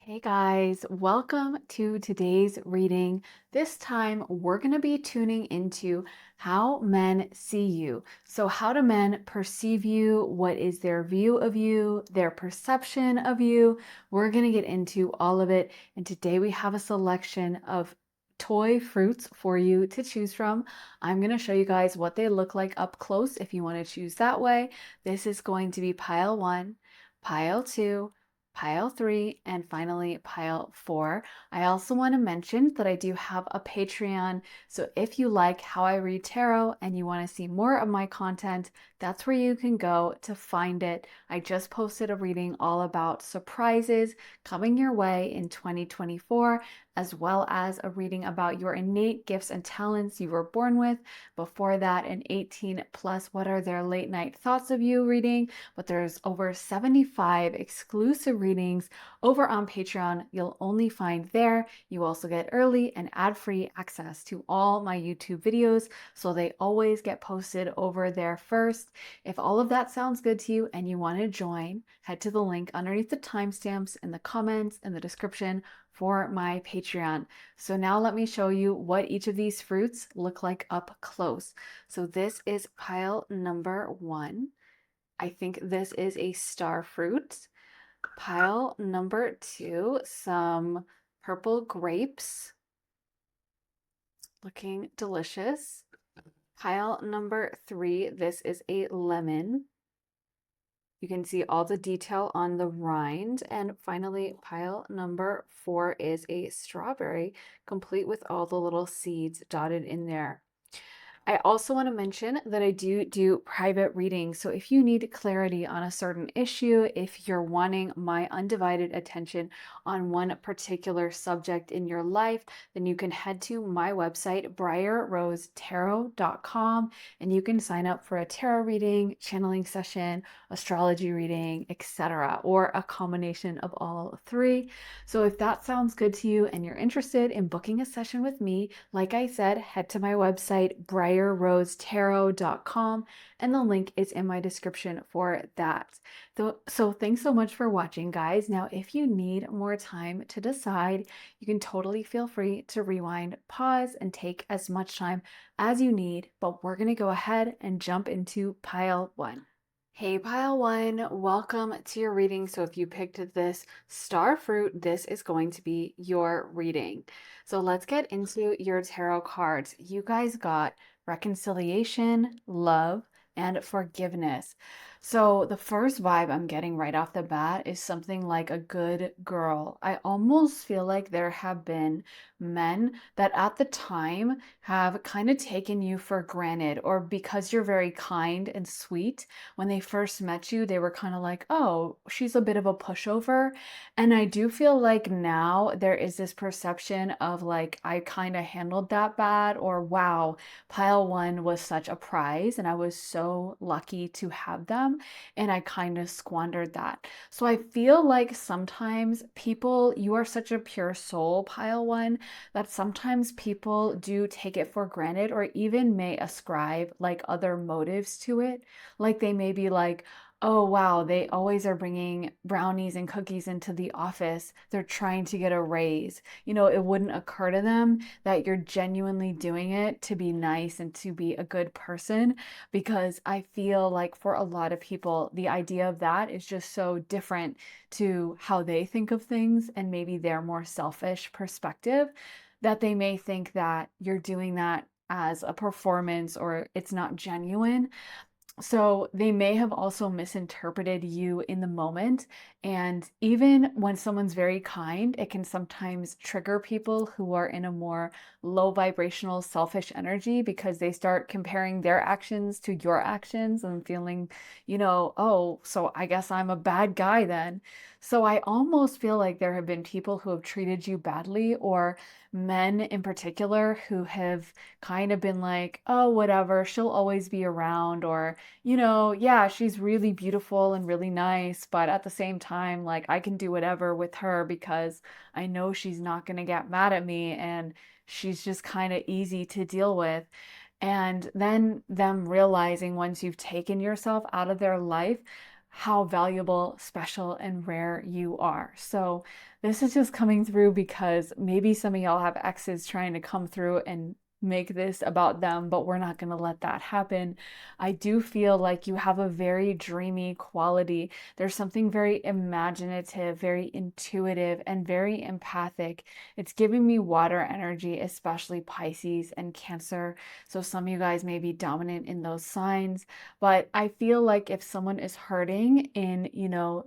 Hey guys, welcome to today's reading. This time we're going to be tuning into how men see you. So, how do men perceive you? What is their view of you, their perception of you? We're going to get into all of it. And today we have a selection of toy fruits for you to choose from. I'm going to show you guys what they look like up close if you want to choose that way. This is going to be pile one, pile two, pile three, and finally pile four. I also want to mention that I do have a Patreon. So if you like how I read tarot and you want to see more of my content, that's where you can go to find it. I just posted a reading all about surprises coming your way in 2024, as well as a reading about your innate gifts and talents you were born with. Before that, an 18 plus what are their late night thoughts of you reading. But there's over 75 exclusive readings over on Patreon. You'll only find there. You also get early and ad-free access to all my YouTube videos, so they always get posted over there first. If all of that sounds good to you and you want to join, head to the link underneath the timestamps in the comments in the description for my Patreon. So now let me show you what each of these fruits look like up close. So this is pile number one. I think this is a star fruit. Pile number two, some purple grapes, looking delicious. Pile number three, this is a lemon. You can see all the detail on the rind. And finally, pile number four is a strawberry, complete with all the little seeds dotted in there. I also want to mention that I do private readings. So if you need clarity on a certain issue, if you're wanting my undivided attention on one particular subject in your life, then you can head to my website, briarrosetarot.com, and you can sign up for a tarot reading, channeling session, astrology reading, etc., or a combination of all three. So if that sounds good to you and you're interested in booking a session with me, like I said, head to my website, briarrosetarot.com, and the link is in my description for that. So thanks so much for watching, guys. Now, if you need more time to decide, you can totally feel free to rewind, pause, and take as much time as you need, but we're going to go ahead and jump into pile one. Hey, pile one, welcome to your reading. So if you picked this star fruit, this is going to be your reading. So let's get into your tarot cards. You guys got reconciliation, love, and forgiveness. So the first vibe I'm getting right off the bat is something like a good girl. I almost feel like there have been men that at the time have kind of taken you for granted, or because you're very kind and sweet, when they first met you, they were kind of like, oh, she's a bit of a pushover. And I do feel like now there is this perception of like, I kind of handled that bad, or wow, pile one was such a prize and I was so lucky to have them. And I kind of squandered that. So I feel like sometimes people, you are such a pure soul, pile one, that sometimes people do take it for granted or even may ascribe like other motives to it. Like they may be like, oh wow, they always are bringing brownies and cookies into the office. They're trying to get a raise. You know, it wouldn't occur to them that you're genuinely doing it to be nice and to be a good person, because I feel like for a lot of people, the idea of that is just so different to how they think of things and maybe their more selfish perspective, that they may think that you're doing that as a performance or it's not genuine. So they may have also misinterpreted you in the moment. And even when someone's very kind, it can sometimes trigger people who are in a more low vibrational, selfish energy, because they start comparing their actions to your actions and feeling, oh, so I guess I'm a bad guy then. So I almost feel like there have been people who have treated you badly, or men in particular who have kind of been like, oh, whatever, she'll always be around, or yeah, she's really beautiful and really nice, but at the same time, like I can do whatever with her because I know she's not going to get mad at me and she's just kind of easy to deal with. And then them realizing once you've taken yourself out of their life, how valuable, special, and rare you are. So this is just coming through because maybe some of y'all have exes trying to come through and make this about them, but we're not going to let that happen. I do feel like you have a very dreamy quality. There's something very imaginative, very intuitive, and very empathic. It's giving me water energy, especially Pisces and Cancer. So some of you guys may be dominant in those signs, but I feel like if someone is hurting in,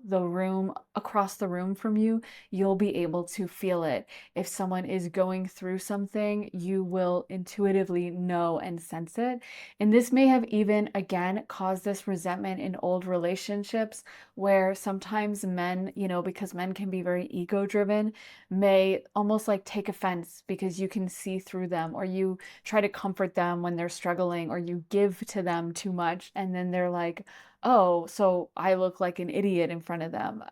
the room across the room from you, you'll be able to feel it. If someone is going through something, you will intuitively know and sense it. And this may have even, again, caused this resentment in old relationships where sometimes men, because men can be very ego driven, may almost like take offense because you can see through them, or you try to comfort them when they're struggling, or you give to them too much. And then they're like, oh, so I look like an idiot in front of them.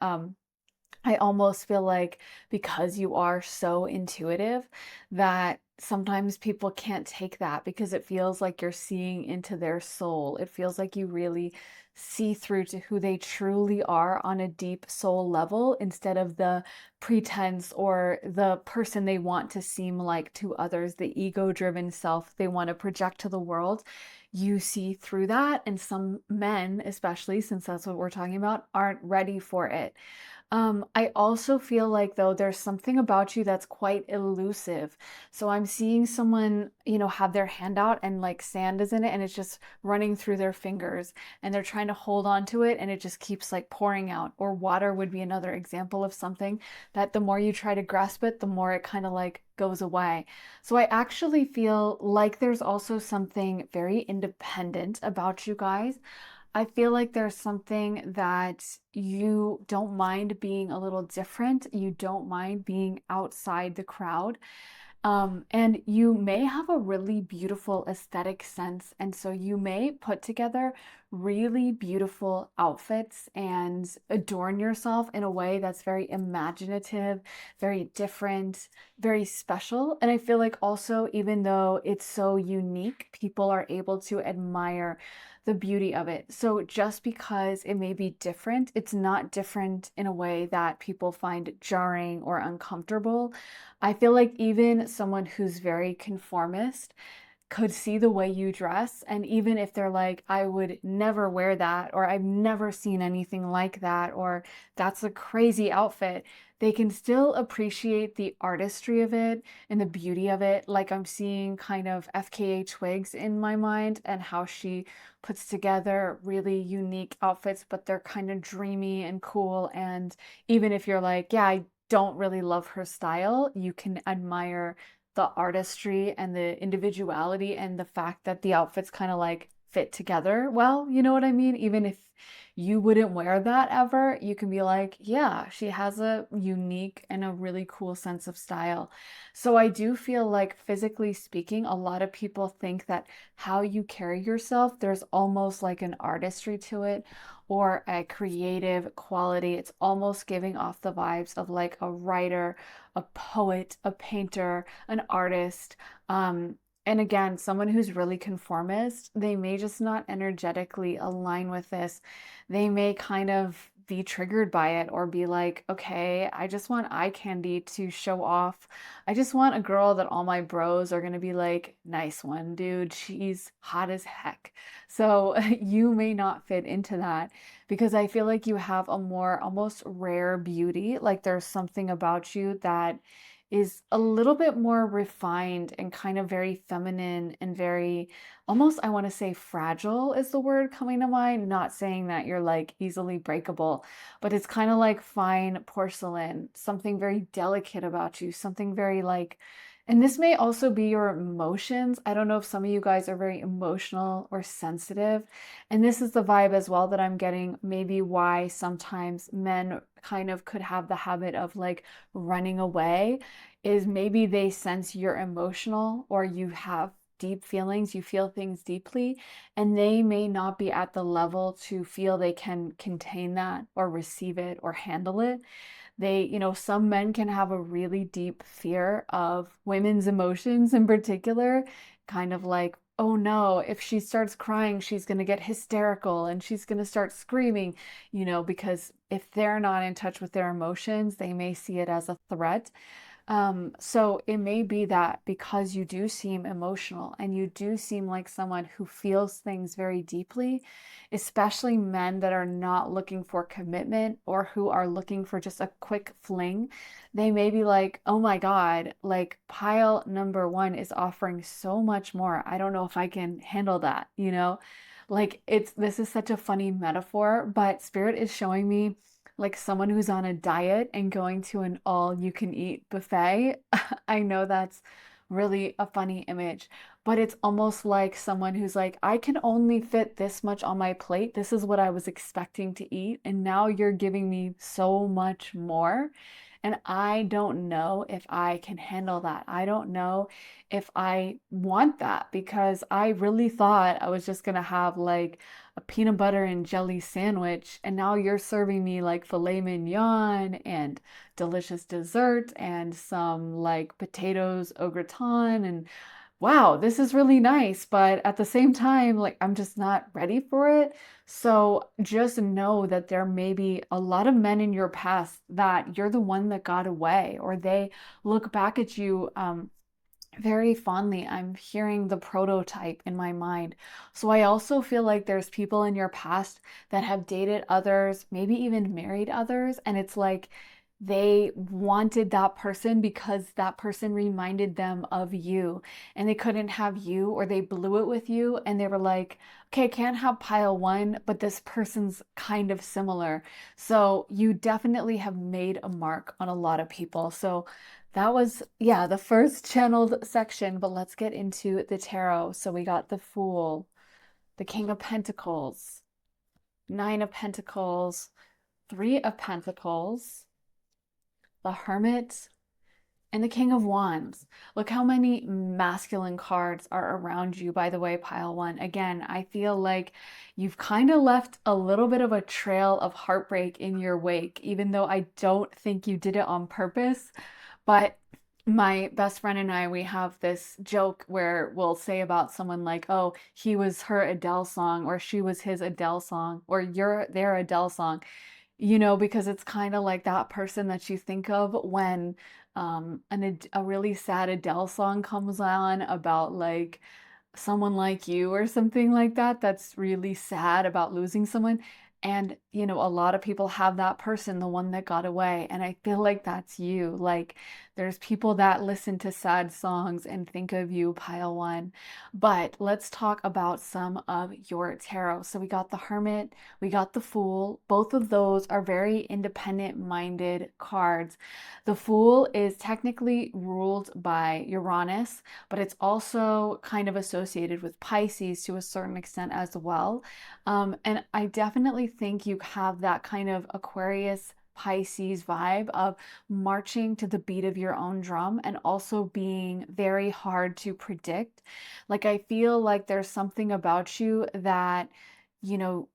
I almost feel like because you are so intuitive that sometimes people can't take that because it feels like you're seeing into their soul. It feels like you really see through to who they truly are on a deep soul level instead of the pretense or the person they want to seem like to others, the ego-driven self they want to project to the world. You see through that, and some men, especially since that's what we're talking about, aren't ready for it. I also feel like though there's something about you that's quite elusive. So I'm seeing someone, have their hand out and like sand is in it and it's just running through their fingers and they're trying to hold on to it and it just keeps like pouring out. Or water would be another example of something that the more you try to grasp it, the more it kind of like goes away. So I actually feel like there's also something very independent about you guys. I feel like there's something that you don't mind being a little different. You don't mind being outside the crowd. And you may have a really beautiful aesthetic sense. And so you may put together really beautiful outfits and adorn yourself in a way that's very imaginative, very different, very special. And I feel like also, even though it's so unique, people are able to admire the beauty of it. So just because it may be different, it's not different in a way that people find jarring or uncomfortable. I feel like even someone who's very conformist could see the way you dress, and even if they're like, I would never wear that, or I've never seen anything like that, or that's a crazy outfit, they can still appreciate the artistry of it and the beauty of it. Like I'm seeing kind of FKA Twigs in my mind and how she puts together really unique outfits, but they're kind of dreamy and cool. And even if you're like, yeah, I don't really love her style, you can admire the artistry and the individuality and the fact that the outfits kind of like fit together well, you know what I mean? Even if you wouldn't wear that ever, you can be like, yeah, she has a unique and a really cool sense of style. So I do feel like, physically speaking, a lot of people think that how you carry yourself, there's almost like an artistry to it or a creative quality. It's almost giving off the vibes of like a writer, a poet, a painter, an artist. And again, someone who's really conformist, they may just not energetically align with this. They may kind of be triggered by it or be like, okay, I just want eye candy to show off. I just want a girl that all my bros are going to be like, nice one, dude. She's hot as heck. So you may not fit into that because I feel like you have a more almost rare beauty. Like there's something about you that is a little bit more refined and kind of very feminine and very almost, I want to say fragile is the word coming to mind. Not saying that you're like easily breakable, but it's kind of like fine porcelain, something very delicate about you, something very like, and this may also be your emotions. I don't know if some of you guys are very emotional or sensitive. And this is the vibe as well that I'm getting, maybe why sometimes men kind of could have the habit of like running away, is maybe they sense you're emotional or you have deep feelings, you feel things deeply, and they may not be at the level to feel they can contain that or receive it or handle it. Some men can have a really deep fear of women's emotions in particular, kind of like oh no, if she starts crying, she's going to get hysterical and she's going to start screaming, because if they're not in touch with their emotions, they may see it as a threat. So it may be that because you do seem emotional and you do seem like someone who feels things very deeply, especially men that are not looking for commitment or who are looking for just a quick fling, they may be like, oh my God, like pile number one is offering so much more. I don't know if I can handle that. Like this is such a funny metaphor, but Spirit is showing me like someone who's on a diet and going to an all you can eat buffet. I know that's really a funny image, but it's almost like someone who's like, I can only fit this much on my plate. This is what I was expecting to eat. And now you're giving me so much more. And I don't know if I can handle that. I don't know if I want that because I really thought I was just gonna have like a peanut butter and jelly sandwich, and now you're serving me like filet mignon and delicious dessert and some like potatoes au gratin and wow, this is really nice, but at the same time, like I'm just not ready for it. So just know that there may be a lot of men in your past that you're the one that got away, or they look back at you very fondly. I'm hearing the prototype in my mind. So I also feel like there's people in your past that have dated others, maybe even married others, and it's like they wanted that person because that person reminded them of you and they couldn't have you or they blew it with you and they were like, okay, I can't have pile one, but this person's kind of similar. So you definitely have made a mark on a lot of people. So that was, yeah, the first channeled section, but let's get into the tarot. So we got the Fool, the King of Pentacles, Nine of Pentacles, Three of Pentacles, the Hermit, and the King of Wands. Look how many masculine cards are around you, by the way, pile one. Again, I feel like you've kind of left a little bit of a trail of heartbreak in your wake, even though I don't think you did it on purpose. But my best friend and I, we have this joke where we'll say about someone like, oh, he was her Adele song, or she was his Adele song, or you're their Adele song, because it's kind of like that person that you think of when a really sad Adele song comes on about like someone like you or something like that that's really sad about losing someone. And, a lot of people have that person, the one that got away. And I feel like that's you. Like, there's people that listen to sad songs and think of you, pile one. But let's talk about some of your tarot. So we got the Hermit, we got the Fool. Both of those are very independent minded cards. The Fool is technically ruled by Uranus, but it's also kind of associated with Pisces to a certain extent as well. And I definitely think you have that kind of Aquarius Pisces vibe of marching to the beat of your own drum and also being very hard to predict. Like, I feel like there's something about you that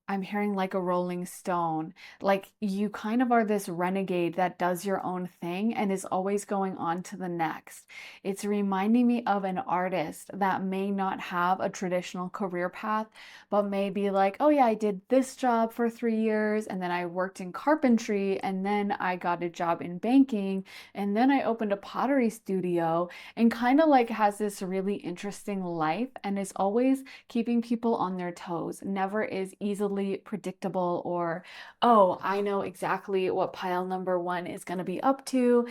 I'm hearing like a rolling stone. Like you kind of are this renegade that does your own thing and is always going on to the next. It's reminding me of an artist that may not have a traditional career path, but may be like, oh yeah, I did this job for 3 years and then I worked in carpentry and then I got a job in banking and then I opened a pottery studio and kind of like has this really interesting life and is always keeping people on their toes, never is easily predictable or, oh, I know exactly what pile number one is going to be up to.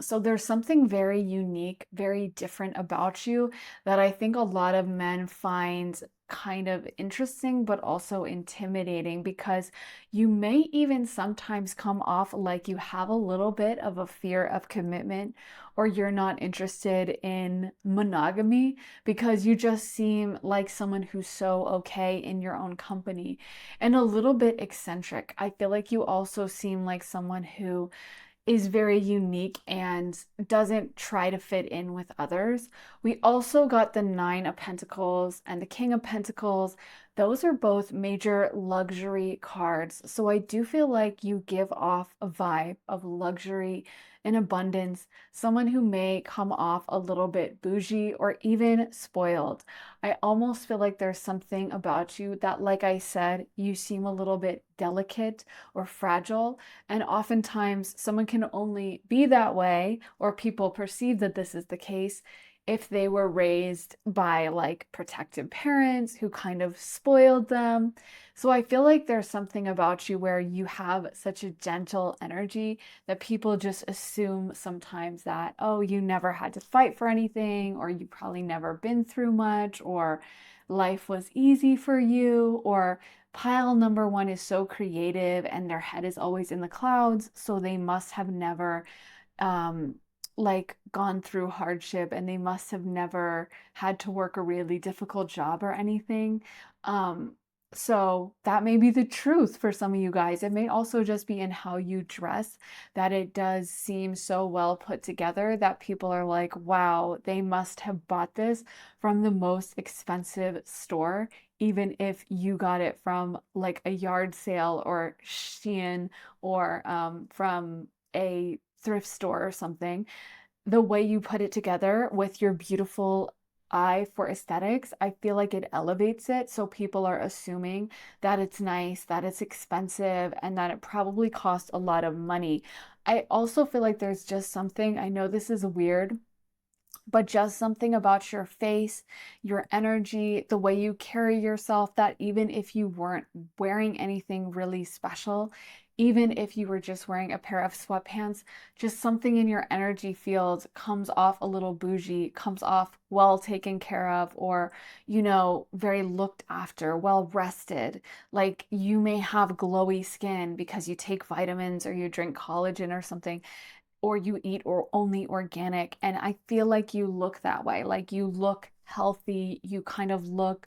So there's something very unique, very different about you that I think a lot of men find kind of interesting, but also intimidating because you may even sometimes come off like you have a little bit of a fear of commitment or you're not interested in monogamy because you just seem like someone who's so okay in your own company and a little bit eccentric. I feel like you also seem like someone who is very unique and doesn't try to fit in with others. We also got the Nine of Pentacles and the King of Pentacles. Those are both major luxury cards. So I do feel like you give off a vibe of luxury in abundance, someone who may come off a little bit bougie or even spoiled. I almost feel like there's something about you that, like I said, you seem a little bit delicate or fragile. And oftentimes, someone can only be that way, or people perceive that this is the case, if they were raised by like protective parents who kind of spoiled them. So I feel like there's something about you where you have such a gentle energy that people just assume sometimes that, oh, you never had to fight for anything, or you probably never been through much, or life was easy for you, or pile number one is so creative and their head is always in the clouds, so they must have never um, like gone through hardship and they must have never had to work a really difficult job or anything. Um, so that may be the truth for some of you guys. It may also just be in how you dress that it does seem so well put together that people are like, wow, they must have bought this from the most expensive store, even if you got it from like a yard sale or Shein or from a thrift store or something. The way you put it together with your beautiful eye for aesthetics, I feel like it elevates it. So people are assuming that it's nice, that it's expensive, and that it probably costs a lot of money. I also feel like there's just something, I know this is weird, but just something about your face, your energy, the way you carry yourself, that even if you weren't wearing anything really special, even if you were just wearing a pair of sweatpants, just something in your energy field comes off a little bougie, comes off well taken care of, or, very looked after, well rested. Like you may have glowy skin because you take vitamins or you drink collagen or something, or you eat or only organic. And I feel like you look that way. Like you look healthy. You kind of look,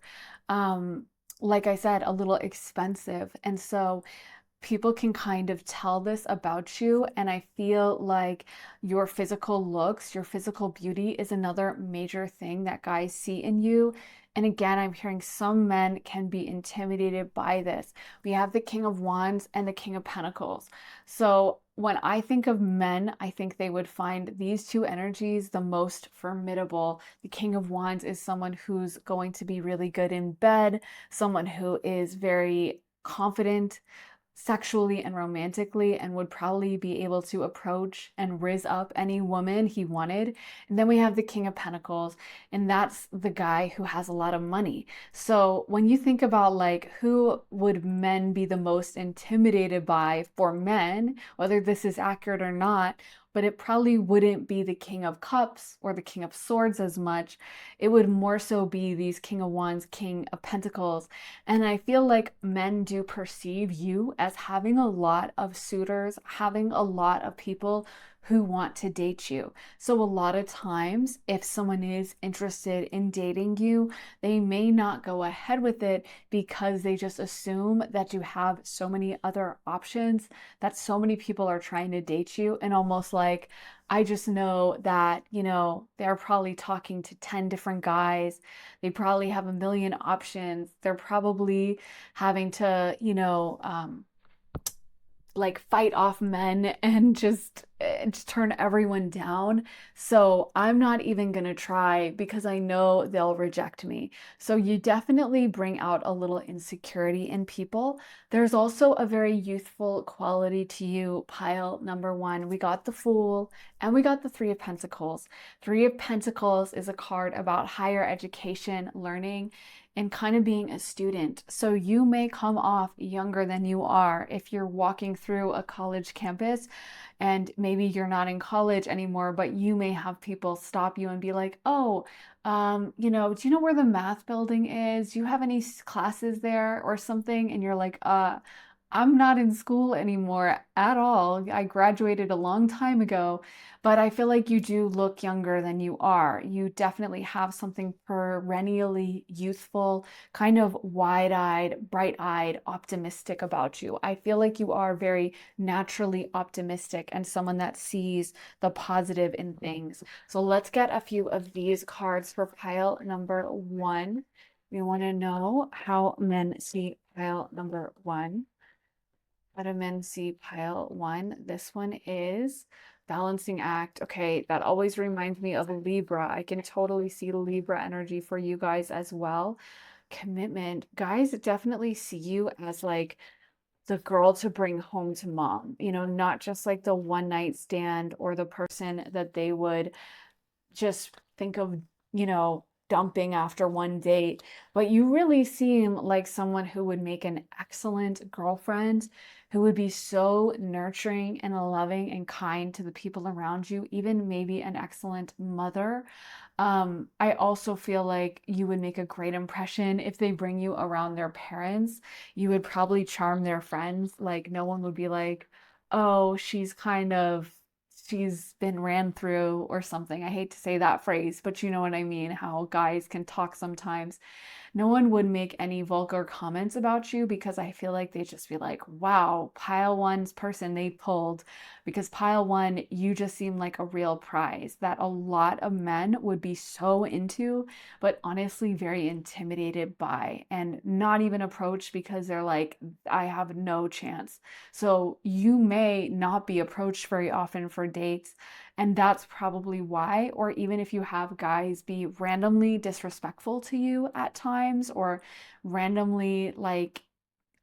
um, like I said, a little expensive. And so people can kind of tell this about you. And I feel like your physical looks, your physical beauty is another major thing that guys see in you. And again, I'm hearing some men can be intimidated by this. We have the King of Wands and the King of Pentacles. So when I think of men, I think they would find these two energies the most formidable. The King of Wands is someone who's going to be really good in bed, someone who is very confident sexually and romantically and would probably be able to approach and riz up any woman he wanted. And then we have the King of Pentacles, and that's the guy who has a lot of money. So when you think about like who would men be the most intimidated by for men, whether this is accurate or not, but it probably wouldn't be the King of Cups or the King of Swords as much. It would more so be these King of Wands, King of Pentacles. And I feel like men do perceive you as having a lot of suitors, having a lot of people who want to date you. So a lot of times, if someone is interested in dating you, they may not go ahead with it because they just assume that you have so many other options, that so many people are trying to date you, and almost like, I just know that, they're probably talking to 10 different guys. They probably have a million options. They're probably having to, like fight off men and just turn everyone down. So I'm not even gonna try because I know they'll reject me. So you definitely bring out a little insecurity in people. There's also a very youthful quality to you, pile number one. We got the Fool and we got the Three of Pentacles. Three of Pentacles is a card about higher education, learning, and kind of being a student. So you may come off younger than you are if you're walking through a college campus and maybe you're not in college anymore, but you may have people stop you and be like, oh, do you know where the math building is? Do you have any classes there or something? And you're like, I'm not in school anymore at all. I graduated a long time ago, but I feel like you do look younger than you are. You definitely have something perennially youthful, kind of wide-eyed, bright-eyed, optimistic about you. I feel like you are very naturally optimistic and someone that sees the positive in things. So let's get a few of these cards for pile number one. We want to know how men see pile number one. Vitamin C pile one. This one is balancing act. Okay, that always reminds me of Libra. I can totally see Libra energy for you guys as well. Commitment. Guys definitely see you as like the girl to bring home to mom, not just like the one night stand or the person that they would just think of, dumping after one date, but you really seem like someone who would make an excellent girlfriend, who would be so nurturing and loving and kind to the people around you, even maybe an excellent mother. I also feel like you would make a great impression if they bring you around their parents. You would probably charm their friends. Like, no one would be like, oh, she's been ran through or something. I hate to say that phrase, but you know what I mean, how guys can talk sometimes. No one would make any vulgar comments about you because I feel like they'd just be like, wow, pile one's person they pulled. Because pile one, you just seem like a real prize that a lot of men would be so into, but honestly very intimidated by and not even approached because they're like, I have no chance. So you may not be approached very often for dates. And that's probably why, or even if you have guys be randomly disrespectful to you at times or randomly like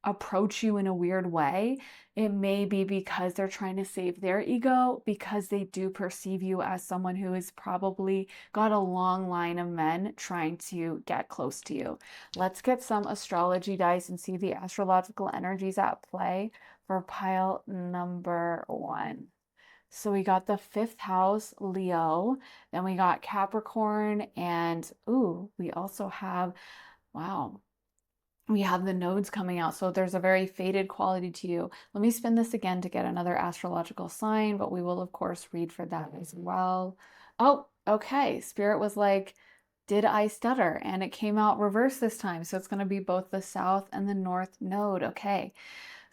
approach you in a weird way, it may be because they're trying to save their ego because they do perceive you as someone who has probably got a long line of men trying to get close to you. Let's get some astrology dice and see the astrological energies at play for pile number one. So we got the fifth house, Leo. Then we got Capricorn. And ooh, we also have, wow, we have the nodes coming out. So there's a very faded quality to you. Let me spin this again to get another astrological sign, but we will, of course, read for that as well. Oh, okay. Spirit was like, did I stutter? And it came out reverse this time. So it's going to be both the south and the north node. Okay.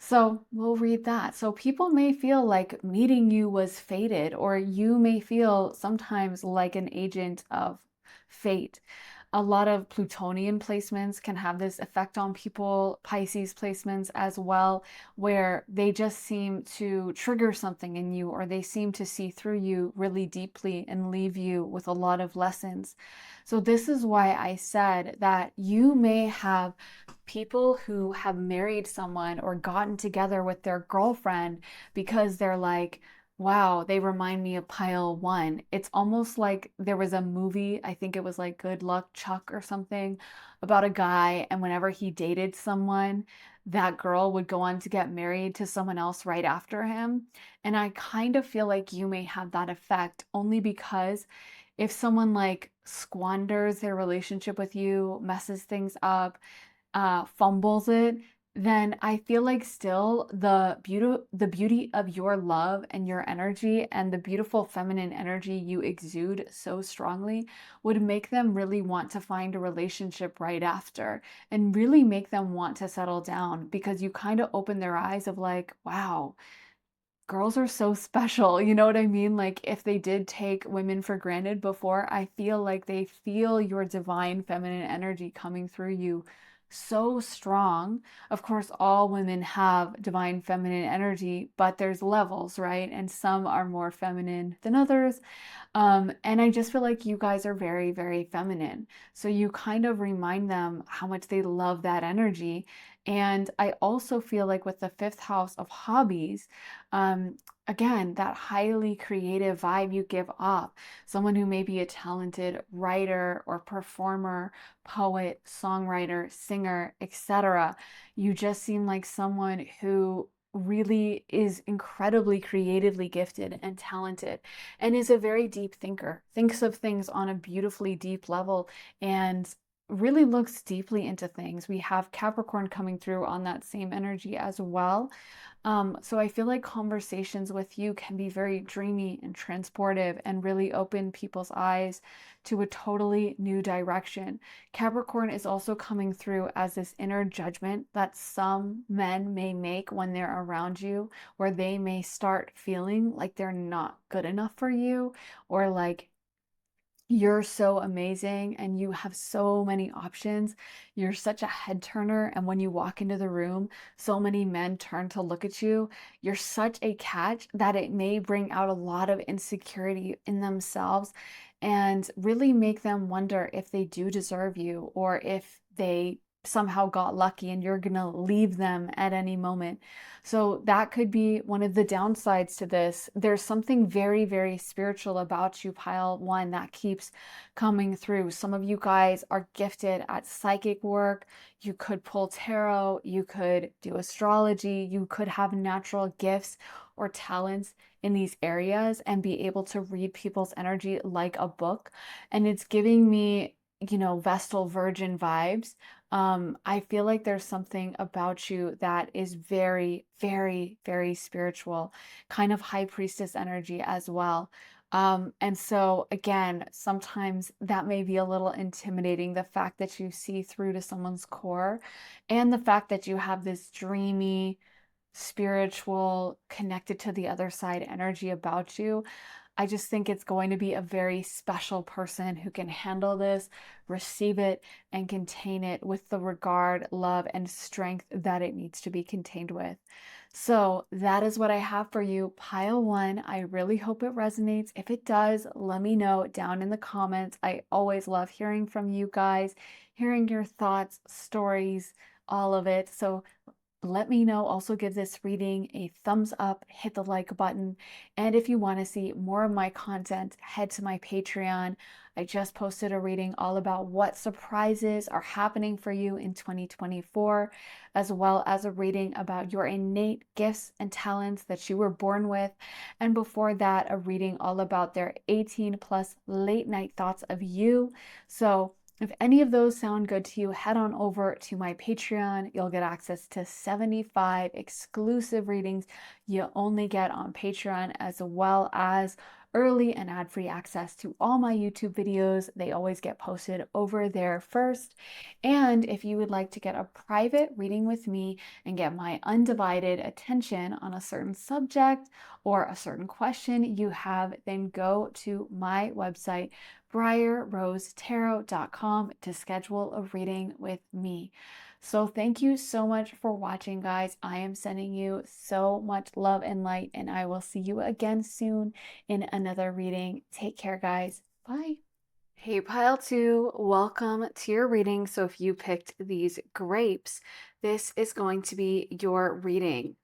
So we'll read that. So people may feel like meeting you was fated, or you may feel sometimes like an agent of fate. A lot of Plutonian placements can have this effect on people, Pisces placements as well, where they just seem to trigger something in you, or they seem to see through you really deeply and leave you with a lot of lessons. So this is why I said that you may have people who have married someone or gotten together with their girlfriend because they're like, wow, they remind me of pile one. It's almost like there was a movie, I think it was like Good Luck Chuck or something, about a guy, and whenever he dated someone, that girl would go on to get married to someone else right after him. And I kind of feel like you may have that effect only because if someone like squanders their relationship with you, messes things up, fumbles it, then I feel like still the beauty of your love and your energy and the beautiful feminine energy you exude so strongly would make them really want to find a relationship right after and really make them want to settle down because you kind of open their eyes of like, wow, girls are so special. You know what I mean? Like if they did take women for granted before, I feel like they feel your divine feminine energy coming through you so strong. Of course, all women have divine feminine energy, but there's levels, right? And some are more feminine than others. And I just feel like you guys are very, very feminine. So you kind of remind them how much they love that energy. And I also feel like with the fifth house of hobbies, again, that highly creative vibe you give off, someone who may be a talented writer or performer, poet, songwriter, singer, etc. You just seem like someone who really is incredibly creatively gifted and talented and is a very deep thinker, thinks of things on a beautifully deep level and really looks deeply into things. We have Capricorn coming through on that same energy as well. So I feel like conversations with you can be very dreamy and transportive and really open people's eyes to a totally new direction. Capricorn is also coming through as this inner judgment that some men may make when they're around you, where they may start feeling like they're not good enough for you or like You're so amazing and you have so many options. You're such a head turner. And when you walk into the room, so many men turn to look at you. You're such a catch that it may bring out a lot of insecurity in themselves and really make them wonder if they do deserve you or if they somehow got lucky and you're going to leave them at any moment. So that could be one of the downsides to this. There's something very, very spiritual about you, pile one, that keeps coming through. Some of you guys are gifted at psychic work. You could pull tarot, you could do astrology, you could have natural gifts or talents in these areas and be able to read people's energy like a book. And it's giving me, Vestal Virgin vibes. I feel like there's something about you that is very, very, very spiritual, kind of high priestess energy as well. And so again, sometimes that may be a little intimidating, the fact that you see through to someone's core and the fact that you have this dreamy, spiritual, connected to the other side energy about you. I just think it's going to be a very special person who can handle this, receive it, and contain it with the regard, love, and strength that it needs to be contained with. So that is what I have for you, pile one. I really hope it resonates. If it does, let me know down in the comments. I always love hearing from you guys, hearing your thoughts, stories, all of it. So let me know. Also give this reading a thumbs up, hit the like button. And if you want to see more of my content, head to my Patreon. I just posted a reading all about what surprises are happening for you in 2024, as well as a reading about your innate gifts and talents that you were born with. And before that, a reading all about their 18 plus late night thoughts of you. So if any of those sound good to you, head on over to my Patreon. You'll get access to 75 exclusive readings you only get on Patreon, as well as early and ad-free access to all my YouTube videos. They always get posted over there first. And if you would like to get a private reading with me and get my undivided attention on a certain subject or a certain question you have, then go to my website, briarrosetarot.com, to schedule a reading with me. So thank you so much for watching, guys. I am sending you so much love and light, and I will see you again soon in another reading. Take care, guys. Bye. Hey, pile two, welcome to your reading. So if you picked these grapes, this is going to be your reading.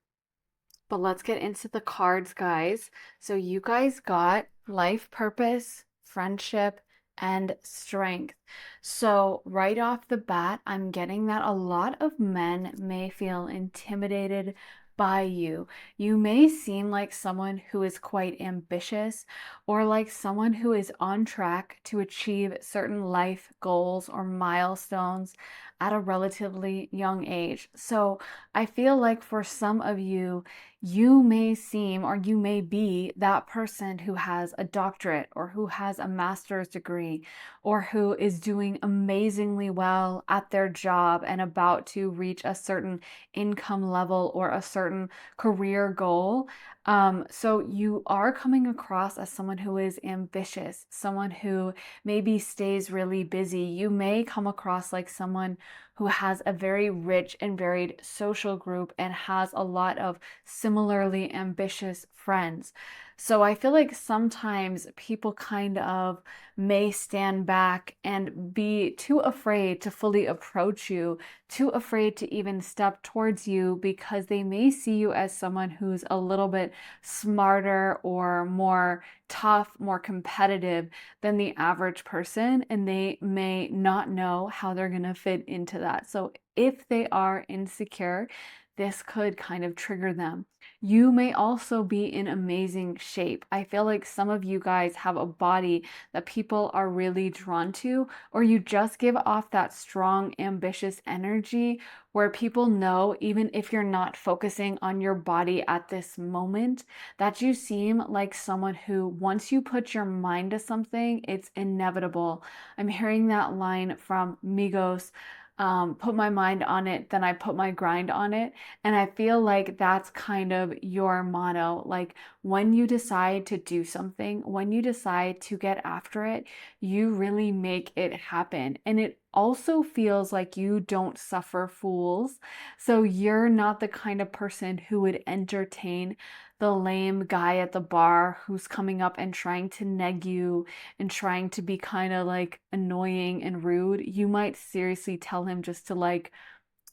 But let's get into the cards, guys. So you guys got life purpose, friendship, and strength. So right off the bat, I'm getting that a lot of men may feel intimidated by you. You may seem like someone who is quite ambitious or like someone who is on track to achieve certain life goals or milestones at a relatively young age. So I feel like for some of you, you may seem or you may be that person who has a doctorate or who has a master's degree or who is doing amazingly well at their job and about to reach a certain income level or a certain career goal. So you are coming across as someone who is ambitious, someone who maybe stays really busy. You may come across like someone who has a very rich and varied social group and has a lot of similarly ambitious friends. So I feel like sometimes people kind of may stand back and be too afraid to fully approach you, too afraid to even step towards you because they may see you as someone who's a little bit smarter or more tough, more competitive than the average person, and they may not know how they're going to fit into that. So if they are insecure, this could kind of trigger them. You may also be in amazing shape. I feel like some of you guys have a body that people are really drawn to, or you just give off that strong, ambitious energy where people know, even if you're not focusing on your body at this moment, that you seem like someone who, once you put your mind to something, it's inevitable. I'm hearing that line from Migos. put my mind on it, then I put my grind on it. And I feel like that's kind of your motto. Like when you decide to do something, when you decide to get after it, you really make it happen. And it also feels like you don't suffer fools. So you're not the kind of person who would entertain the lame guy at the bar who's coming up and trying to neg you and trying to be kind of like annoying and rude. You might seriously tell him just to like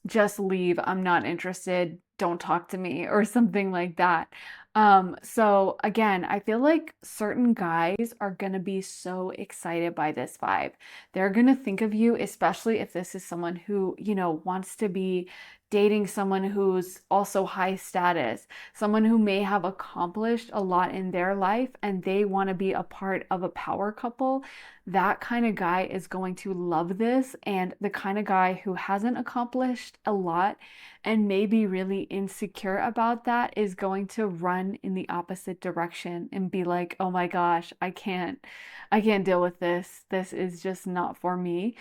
just leave. I'm not interested. Don't talk to me or something like that. So again, I feel like certain guys are gonna be so excited by this vibe. They're gonna think of you, especially if this is someone who, wants to be dating someone who's also high status, someone who may have accomplished a lot in their life and they want to be a part of a power couple. That kind of guy is going to love this. And the kind of guy who hasn't accomplished a lot and may be really insecure about that is going to run in the opposite direction and be like, oh my gosh, I can't deal with this. This is just not for me.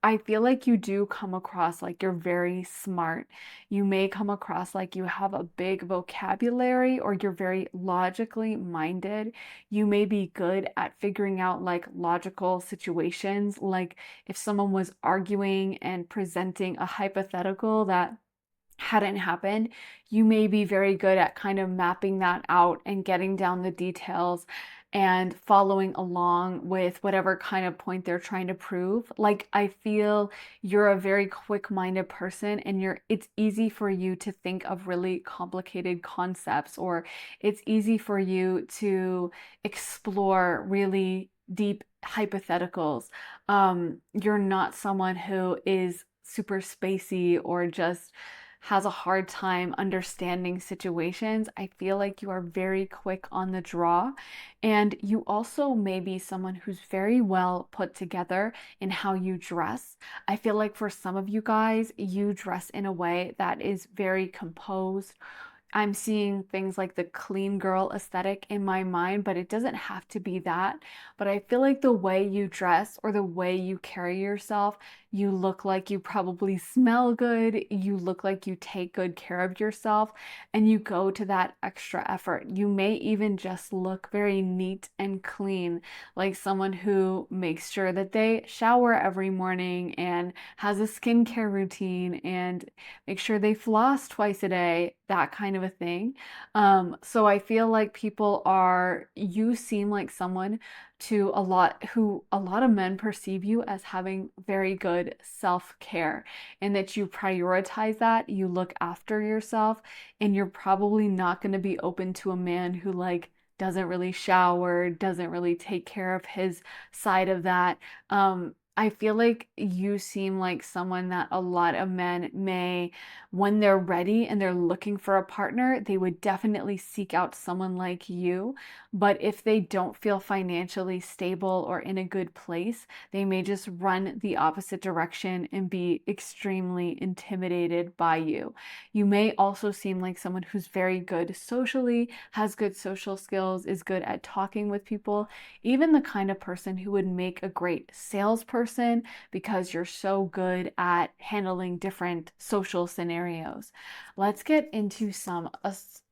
I feel like you do come across like you're very smart. You may come across like you have a big vocabulary or you're very logically minded. You may be good at figuring out like logical situations. Like if someone was arguing and presenting a hypothetical that hadn't happened, you may be very good at kind of mapping that out and getting down the details and following along with whatever kind of point they're trying to prove. Like I feel you're a very quick-minded person and it's easy for you to think of really complicated concepts, or it's easy for you to explore really deep hypotheticals. You're not someone who is super spacey or just has a hard time understanding situations. I feel like you are very quick on the draw. And you also may be someone who's very well put together in how you dress. I feel like for some of you guys, you dress in a way that is very composed. I'm seeing things like the clean girl aesthetic in my mind, but it doesn't have to be that. But I feel like the way you dress or the way you carry yourself, you look like you probably smell good, you look like you take good care of yourself, and you go to that extra effort. You may even just look very neat and clean, like someone who makes sure that they shower every morning and has a skincare routine and make sure they floss twice a day, that kind of a thing. So I feel like you seem like someone who a lot of men perceive you as having very good self-care, and that you prioritize that, you look after yourself, and you're probably not going to be open to a man who like doesn't really shower, doesn't really take care of his side of that. I feel like you seem like someone that a lot of men may, when they're ready and they're looking for a partner, they would definitely seek out someone like you. But if they don't feel financially stable or in a good place, they may just run the opposite direction and be extremely intimidated by you. You may also seem like someone who's very good socially, has good social skills, is good at talking with people, even the kind of person who would make a great salesperson because you're so good at handling different social scenarios. Let's get into some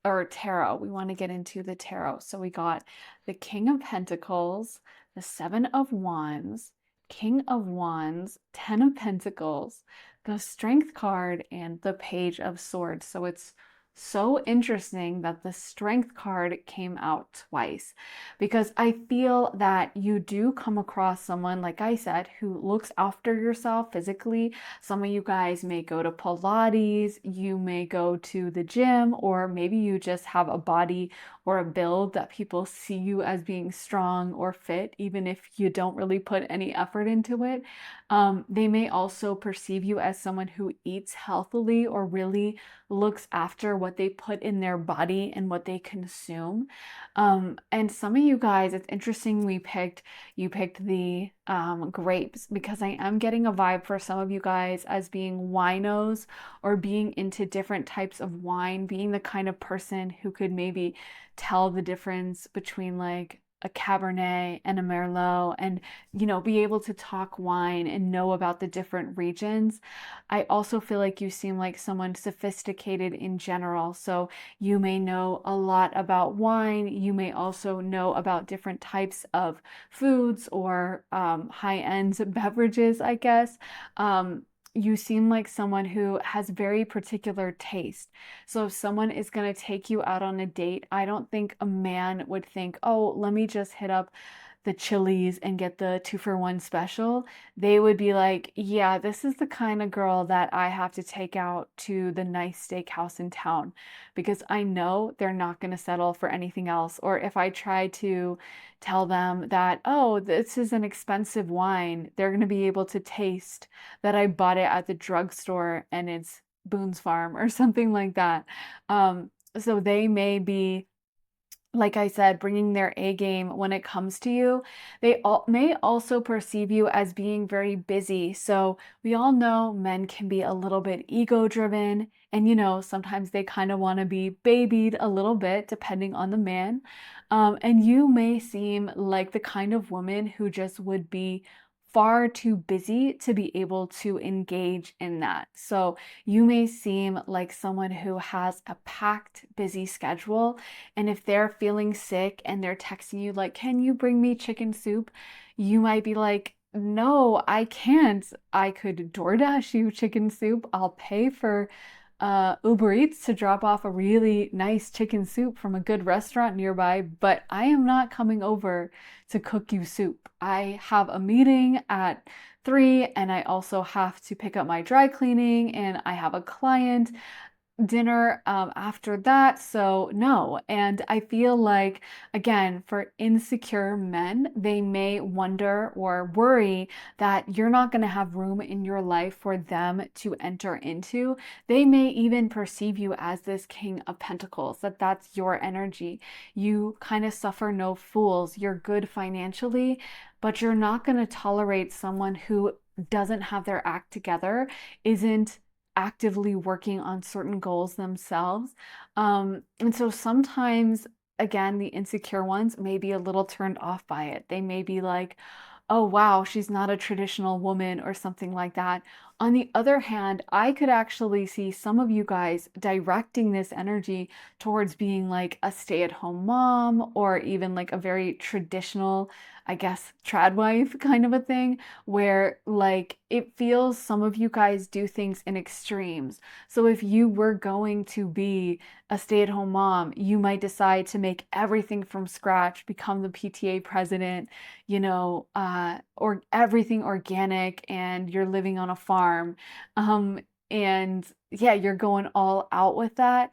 or tarot. We want to get into the tarot. So we got the King of Pentacles, the Seven of Wands, King of Wands, Ten of Pentacles, the Strength card, and the Page of Swords. So it's so interesting that the Strength card came out twice, because I feel that you do come across someone, like I said, who looks after yourself physically. Some of you guys may go to Pilates, you may go to the gym, or maybe you just have a body or a build that people see you as being strong or fit, even if you don't really put any effort into it. They may also perceive you as someone who eats healthily or really looks after what they put in their body and what they consume. And some of you guys, it's interesting you picked the grapes, because I am getting a vibe for some of you guys as being winos or being into different types of wine, being the kind of person who could maybe tell the difference between like a Cabernet and a Merlot and, be able to talk wine and know about the different regions. I also feel like you seem like someone sophisticated in general. So you may know a lot about wine. You may also know about different types of foods or high-end beverages, I guess. Um, you seem like someone who has very particular taste. So if someone is going to take you out on a date, I don't think a man would think, oh, let me just hit up the Chili's and get the 2-for-1 special. They would be like, yeah, this is the kind of girl that I have to take out to the nice steakhouse in town because I know they're not going to settle for anything else. Or if I try to tell them that, oh, this is an expensive wine, they're going to be able to taste that I bought it at the drugstore and it's Boone's Farm or something like that. So they may be, like I said, bringing their A game when it comes to you. They may also perceive you as being very busy. So we all know men can be a little bit ego driven, and sometimes they kind of want to be babied a little bit, depending on the man. And you may seem like the kind of woman who just would be far too busy to be able to engage in that. So you may seem like someone who has a packed, busy schedule, and if they're feeling sick and they're texting you like, can you bring me chicken soup? You might be like, no, I can't. I could DoorDash you chicken soup. I'll pay for Uber Eats to drop off a really nice chicken soup from a good restaurant nearby, but I am not coming over to cook you soup. I have a meeting at 3 and I also have to pick up my dry cleaning and I have a client dinner after that. So no. And I feel like, again, for insecure men, they may wonder or worry that you're not going to have room in your life for them to enter into. They may even perceive you as this King of Pentacles, that that's your energy. You kind of suffer no fools. You're good financially, but you're not going to tolerate someone who doesn't have their act together, isn't actively working on certain goals themselves. And so sometimes, again, the insecure ones may be a little turned off by it. They may be like, oh, wow, she's not a traditional woman or something like that. On the other hand, I could actually see some of you guys directing this energy towards being like a stay-at-home mom or even like a very traditional, I guess, trad wife kind of a thing, where like it feels some of you guys do things in extremes. So if you were going to be a stay-at-home mom, you might decide to make everything from scratch, become the PTA president, or everything organic, and you're living on a farm. Um, and yeah, you're going all out with that.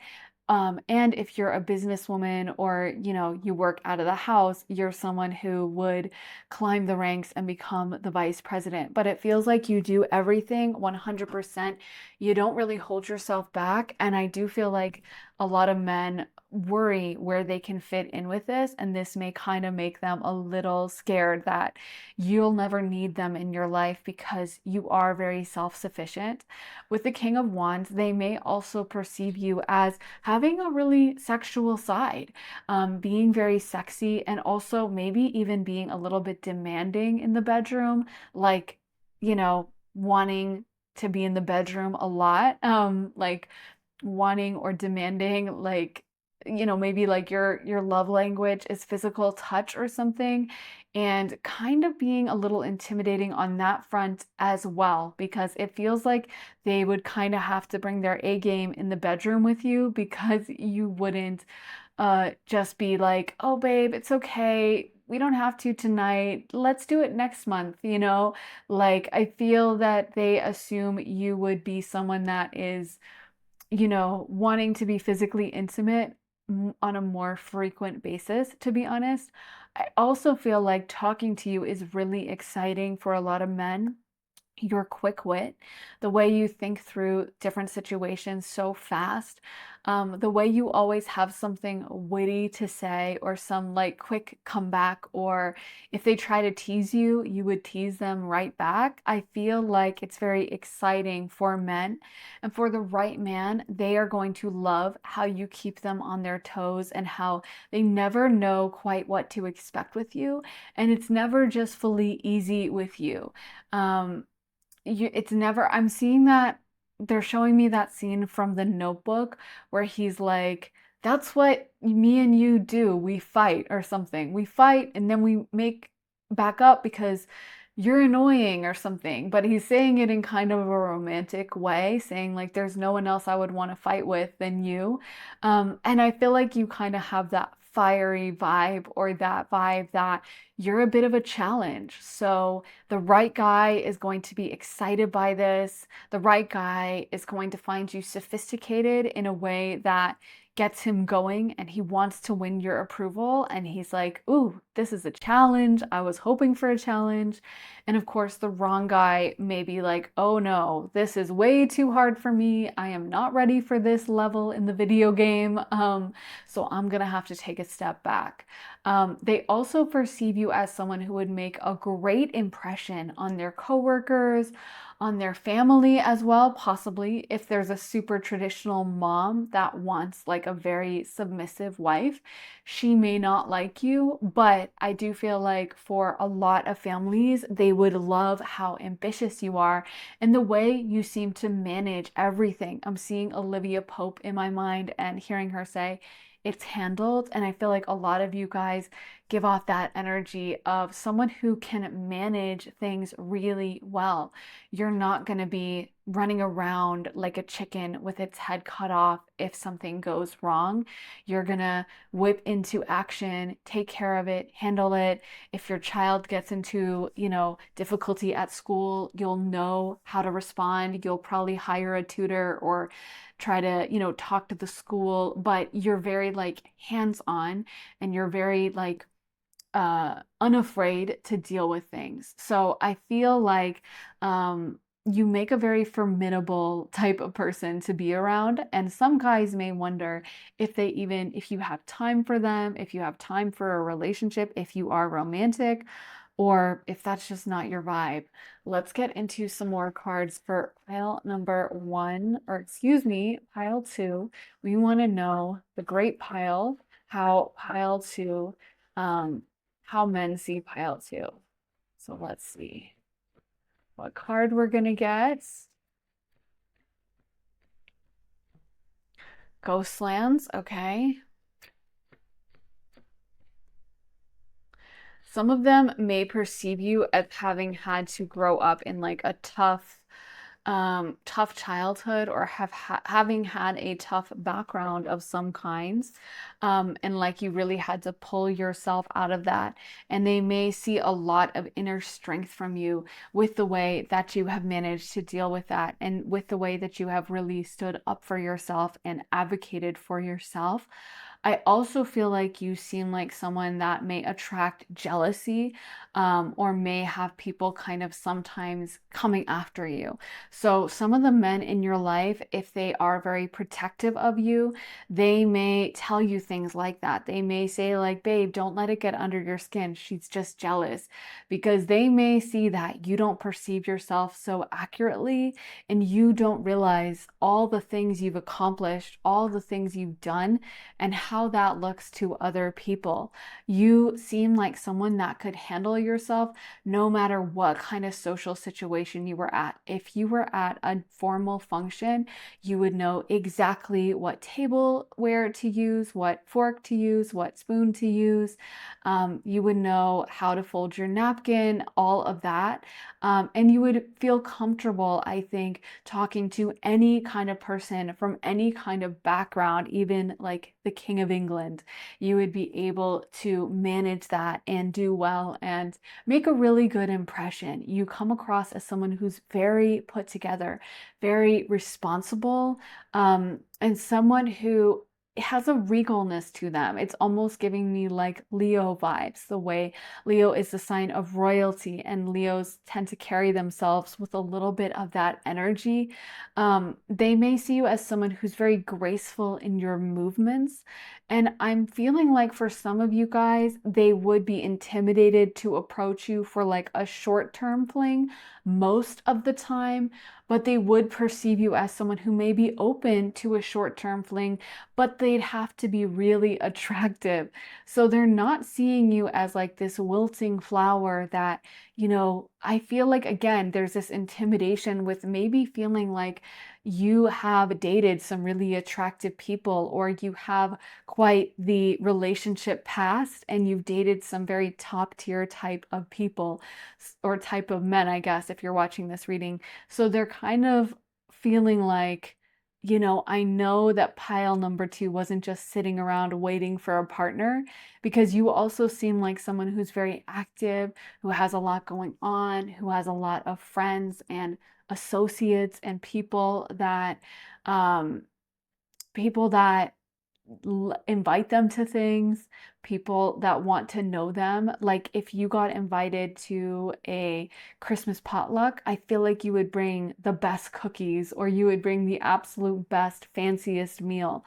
And if you're a businesswoman or, you work out of the house, you're someone who would climb the ranks and become the vice president. But it feels like you do everything 100%. You don't really hold yourself back. And I do feel like a lot of men worry where they can fit in with this. And this may kind of make them a little scared that you'll never need them in your life because you are very self-sufficient. With the King of Wands, they may also perceive you as having a really sexual side, being very sexy, and also maybe even being a little bit demanding in the bedroom, like, wanting to be in the bedroom a lot, like wanting or demanding, like, maybe like your love language is physical touch or something, and kind of being a little intimidating on that front as well, because it feels like they would kind of have to bring their A game in the bedroom with you because you wouldn't just be like, oh, babe, it's okay. We don't have to tonight. Let's do it next month. Like, I feel that they assume you would be someone that is, wanting to be physically intimate on a more frequent basis, to be honest. I also feel like talking to you is really exciting for a lot of men. Your quick wit, the way you think through different situations so fast, The way you always have something witty to say or some like quick comeback, or if they try to tease you, you would tease them right back. I feel like it's very exciting for men, and for the right man, they are going to love how you keep them on their toes and how they never know quite what to expect with you, and it's never just fully easy with you. Um, it's never, I'm seeing that they're showing me that scene from The Notebook where he's like, that's what me and you do. We fight or something. We fight and then we make back up because you're annoying or something. But he's saying it in kind of a romantic way, saying like, there's no one else I would want to fight with than you. And I feel like you kind of have that fiery vibe, or that vibe that you're a bit of a challenge. So the right guy is going to be excited by this. The right guy is going to find you sophisticated in a way that gets him going, and he wants to win your approval. And he's like, ooh, this is a challenge. I was hoping for a challenge. And of course, the wrong guy may be like, oh no, this is way too hard for me. I am not ready for this level in the video game. So I'm going to have to take a step back. They also perceive you as someone who would make a great impression on their coworkers, on their family as well, possibly if there's a super traditional mom that wants like a very submissive wife, she may not like you, but I do feel like for a lot of families, they would love how ambitious you are and the way you seem to manage everything. I'm seeing Olivia Pope in my mind and hearing her say, it's handled. And I feel like a lot of you guys give off that energy of someone who can manage things really well. You're not going to be running around like a chicken with its head cut off if something goes wrong. You're going to whip into action, take care of it, handle it. If your child gets into, difficulty at school, you'll know how to respond. You'll probably hire a tutor or try to, talk to the school, but you're very like hands-on, and you're very like unafraid to deal with things. So I feel like you make a very formidable type of person to be around. And some guys may wonder if you have time for them, if you have time for a relationship, if you are romantic, or if that's just not your vibe. Let's get into some more cards for pile number one, or excuse me, pile two. We want to know the great pile, how pile two, how men see pile two. So let's see what card we're gonna get. Ghostlands, okay. Some of them may perceive you as having had to grow up in like a tough childhood, or having had a tough background of some kinds, and like you really had to pull yourself out of that. And they may see a lot of inner strength from you with the way that you have managed to deal with that, and with the way that you have really stood up for yourself and advocated for yourself. I also feel like you seem like someone that may attract jealousy, or may have people kind of sometimes coming after you. So, some of the men in your life, if they are very protective of you, they may tell you things like that. They may say, like, babe, don't let it get under your skin. She's just jealous, because they may see that you don't perceive yourself so accurately, and you don't realize all the things you've accomplished, all the things you've done, and how that looks to other people. You seem like someone that could handle yourself no matter what kind of social situation you were at. If you were at a formal function, you would know exactly what tableware to use, what fork to use, what spoon to use. You would know how to fold your napkin, all of that. And you would feel comfortable, I think, talking to any kind of person from any kind of background, even like the King of England. You would be able to manage that and do well and make a really good impression. You come across as someone who's very put together, very responsible, and someone who it has a regalness to them. It's almost giving me like Leo vibes, the way Leo is the sign of royalty, and Leos tend to carry themselves with a little bit of that energy. They may see you as someone who's very graceful in your movements. And I'm feeling like for some of you guys, they would be intimidated to approach you for like a short-term fling most of the time, but they would perceive you as someone who may be open to a short-term fling, but they'd have to be really attractive. So they're not seeing you as like this wilting flower that, I feel like, again, there's this intimidation with maybe feeling like you have dated some really attractive people, or you have quite the relationship past and you've dated some very top tier type of people or type of men, I guess, if you're watching this reading. So they're kind of feeling like, I know that pile number two wasn't just sitting around waiting for a partner, because you also seem like someone who's very active, who has a lot going on, who has a lot of friends and associates and um, people that invite them to things, people that want to know them. Like if you got invited to a Christmas potluck, I feel like you would bring the best cookies, or you would bring the absolute best, fanciest meal.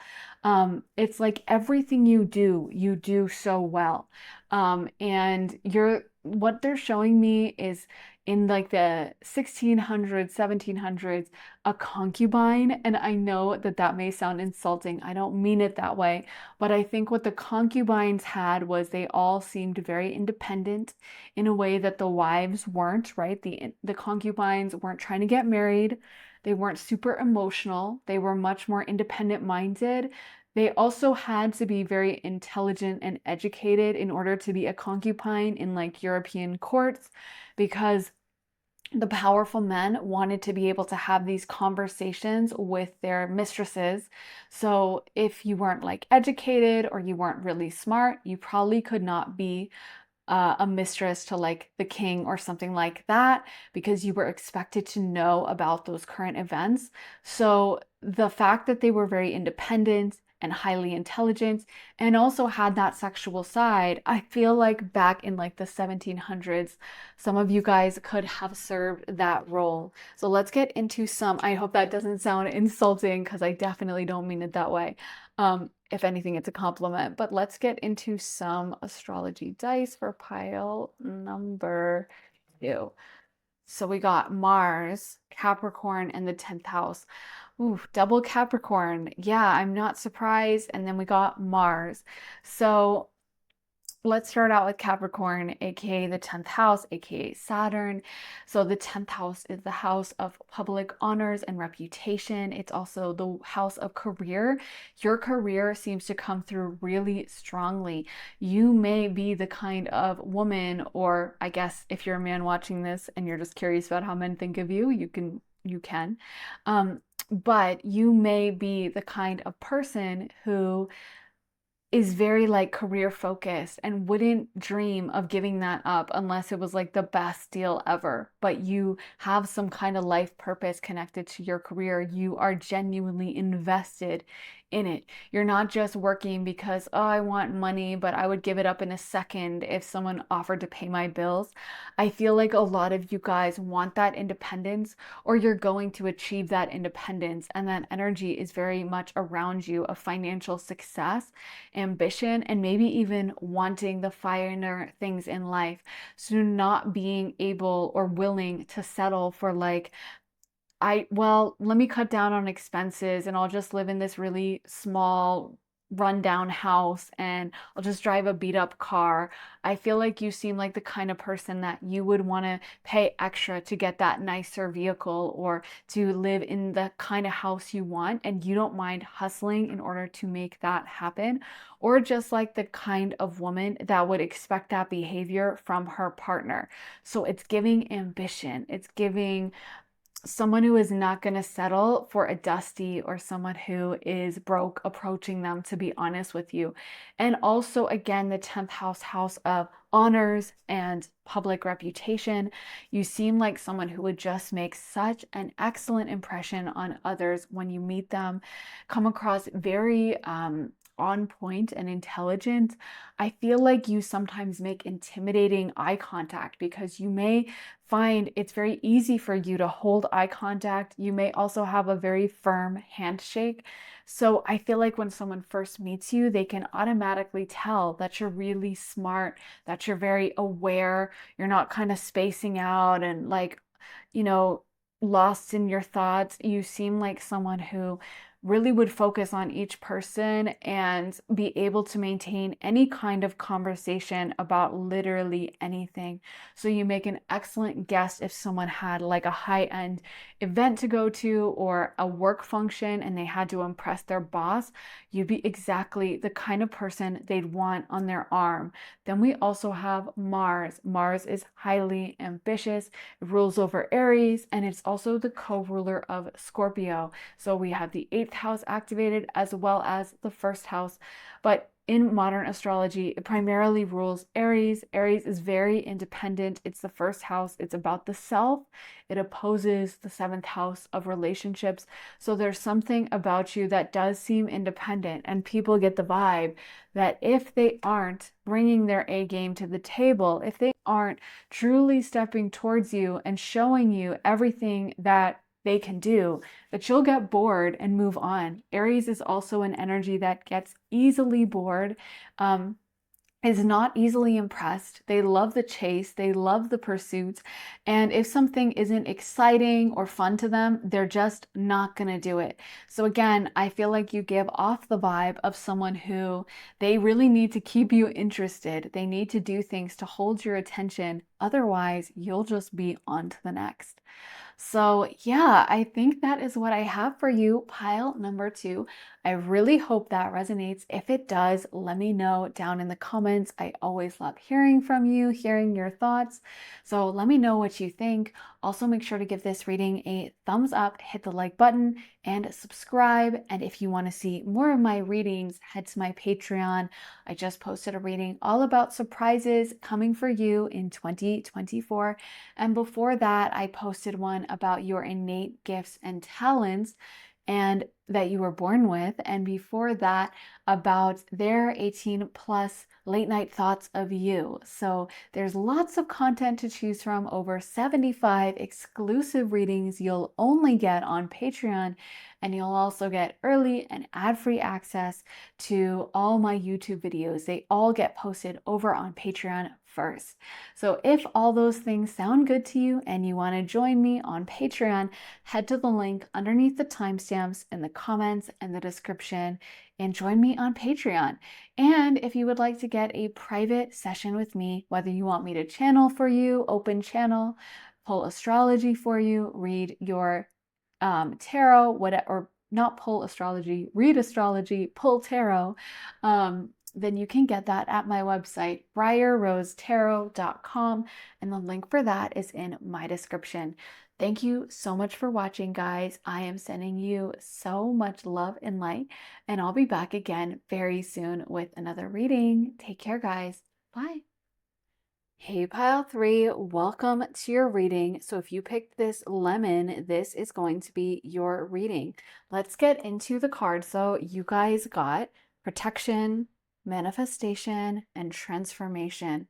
It's like everything you do so well. And what they're showing me is in like the 1600s, 1700s, a concubine. And I know that that may sound insulting. I don't mean it that way. But I think what the concubines had was they all seemed very independent in a way that the wives weren't, right? The concubines weren't trying to get married. They weren't super emotional. They were much more independent minded. They also had to be very intelligent and educated in order to be a concubine in like European courts, because the powerful men wanted to be able to have these conversations with their mistresses. So if you weren't like educated or you weren't really smart, you probably could not be a mistress to like the king or something like that, because you were expected to know about those current events. So the fact that they were very independent and highly intelligent and also had that sexual side, I feel like back in like the 1700s, some of you guys could have served that role. So let's get into some, I hope that doesn't sound insulting because I definitely don't mean it that way. If anything, it's a compliment. But let's get into some astrology dice for pile number two. So we got Mars, Capricorn, and the 10th house. Ooh, double Capricorn. Yeah, I'm not surprised. And then we got Mars. So let's start out with Capricorn, aka the 10th house, aka Saturn. So the 10th house is the house of public honors and reputation. It's also the house of career. Your career seems to come through really strongly. You may be the kind of woman, or I guess if you're a man watching this and you're just curious about how men think of you, you can. But you may be the kind of person who is very like career focused and wouldn't dream of giving that up unless it was like the best deal ever. But you have some kind of life purpose connected to your career. You are genuinely invested in it. You're not just working because, oh, I want money, but I would give it up in a second if someone offered to pay my bills. I feel like a lot of you guys want that independence, or you're going to achieve that independence, and that energy is very much around you of financial success, ambition, and maybe even wanting the finer things in life. So not being able or willing to settle for like, well, let me cut down on expenses and I'll just live in this really small rundown house and I'll just drive a beat up car. I feel like you seem like the kind of person that you would want to pay extra to get that nicer vehicle or to live in the kind of house you want, and you don't mind hustling in order to make that happen. Or just like the kind of woman that would expect that behavior from her partner. So it's giving ambition. It's giving someone who is not going to settle for a dusty or someone who is broke approaching them, to be honest with you. And also, again, the 10th house of honors and public reputation. You seem like someone who would just make such an excellent impression on others when you meet them, come across very on point and intelligent, I feel like you sometimes make intimidating eye contact because you may find it's very easy for you to hold eye contact. You may also have a very firm handshake. So I feel like when someone first meets you, they can automatically tell that you're really smart, that you're very aware, you're not kind of spacing out and like, you know, lost in your thoughts. You seem like someone who really would focus on each person and be able to maintain any kind of conversation about literally anything. So you make an excellent guest if someone had like a high-end event to go to or a work function and they had to impress their boss. You'd be exactly the kind of person they'd want on their arm. Then we also have Mars. Mars is highly ambitious, it rules over Aries, and it's also the co-ruler of Scorpio. So we have the 8th house activated as well as the 1st house. But in modern astrology, it primarily rules Aries. Aries is very independent. It's the 1st house. It's about the self. It opposes the 7th house of relationships. So there's something about you that does seem independent, and people get the vibe that if they aren't bringing their A game to the table, if they aren't truly stepping towards you and showing you everything that they can do, that you'll get bored and move on. Aries is also an energy that gets easily bored, is not easily impressed. They love the chase, they love the pursuit. And if something isn't exciting or fun to them, they're just not gonna do it. So again, I feel like you give off the vibe of someone who they really need to keep you interested. They need to do things to hold your attention. Otherwise, you'll just be on to the next. So yeah, I think that is what I have for you, pile number 2. I really hope that resonates. If it does, let me know down in the comments. I always love hearing from you, hearing your thoughts. So let me know what you think. Also, make sure to give this reading a thumbs up, hit the like button, and subscribe. And if you want to see more of my readings, head to my Patreon. I just posted a reading all about surprises coming for you in 2024. And before that, I posted one about your innate gifts and talents and that you were born with. And before that, about their 18 plus late night thoughts of you. So there's lots of content to choose from, over 75 exclusive readings you'll only get on Patreon. And you'll also get early and ad-free access to all my YouTube videos. They all get posted over on Patreon first. So if all those things sound good to you and you want to join me on Patreon, head to the link underneath the timestamps in the comments and the description and join me on Patreon. And if you would like to get a private session with me, whether you want me to channel for you, open channel, pull astrology for you, read your tarot, whatever, or not pull astrology, read astrology, pull tarot, then you can get that at my website, briarrosetarot.com, and the link for that is in my description. Thank you so much for watching, guys. I am sending you so much love and light, and I'll be back again very soon with another reading. Take care, guys. Bye. Hey, pile 3, welcome to your reading. So if you picked this lemon, this is going to be your reading. Let's get into the cards. So you guys got protection, manifestation, and transformation.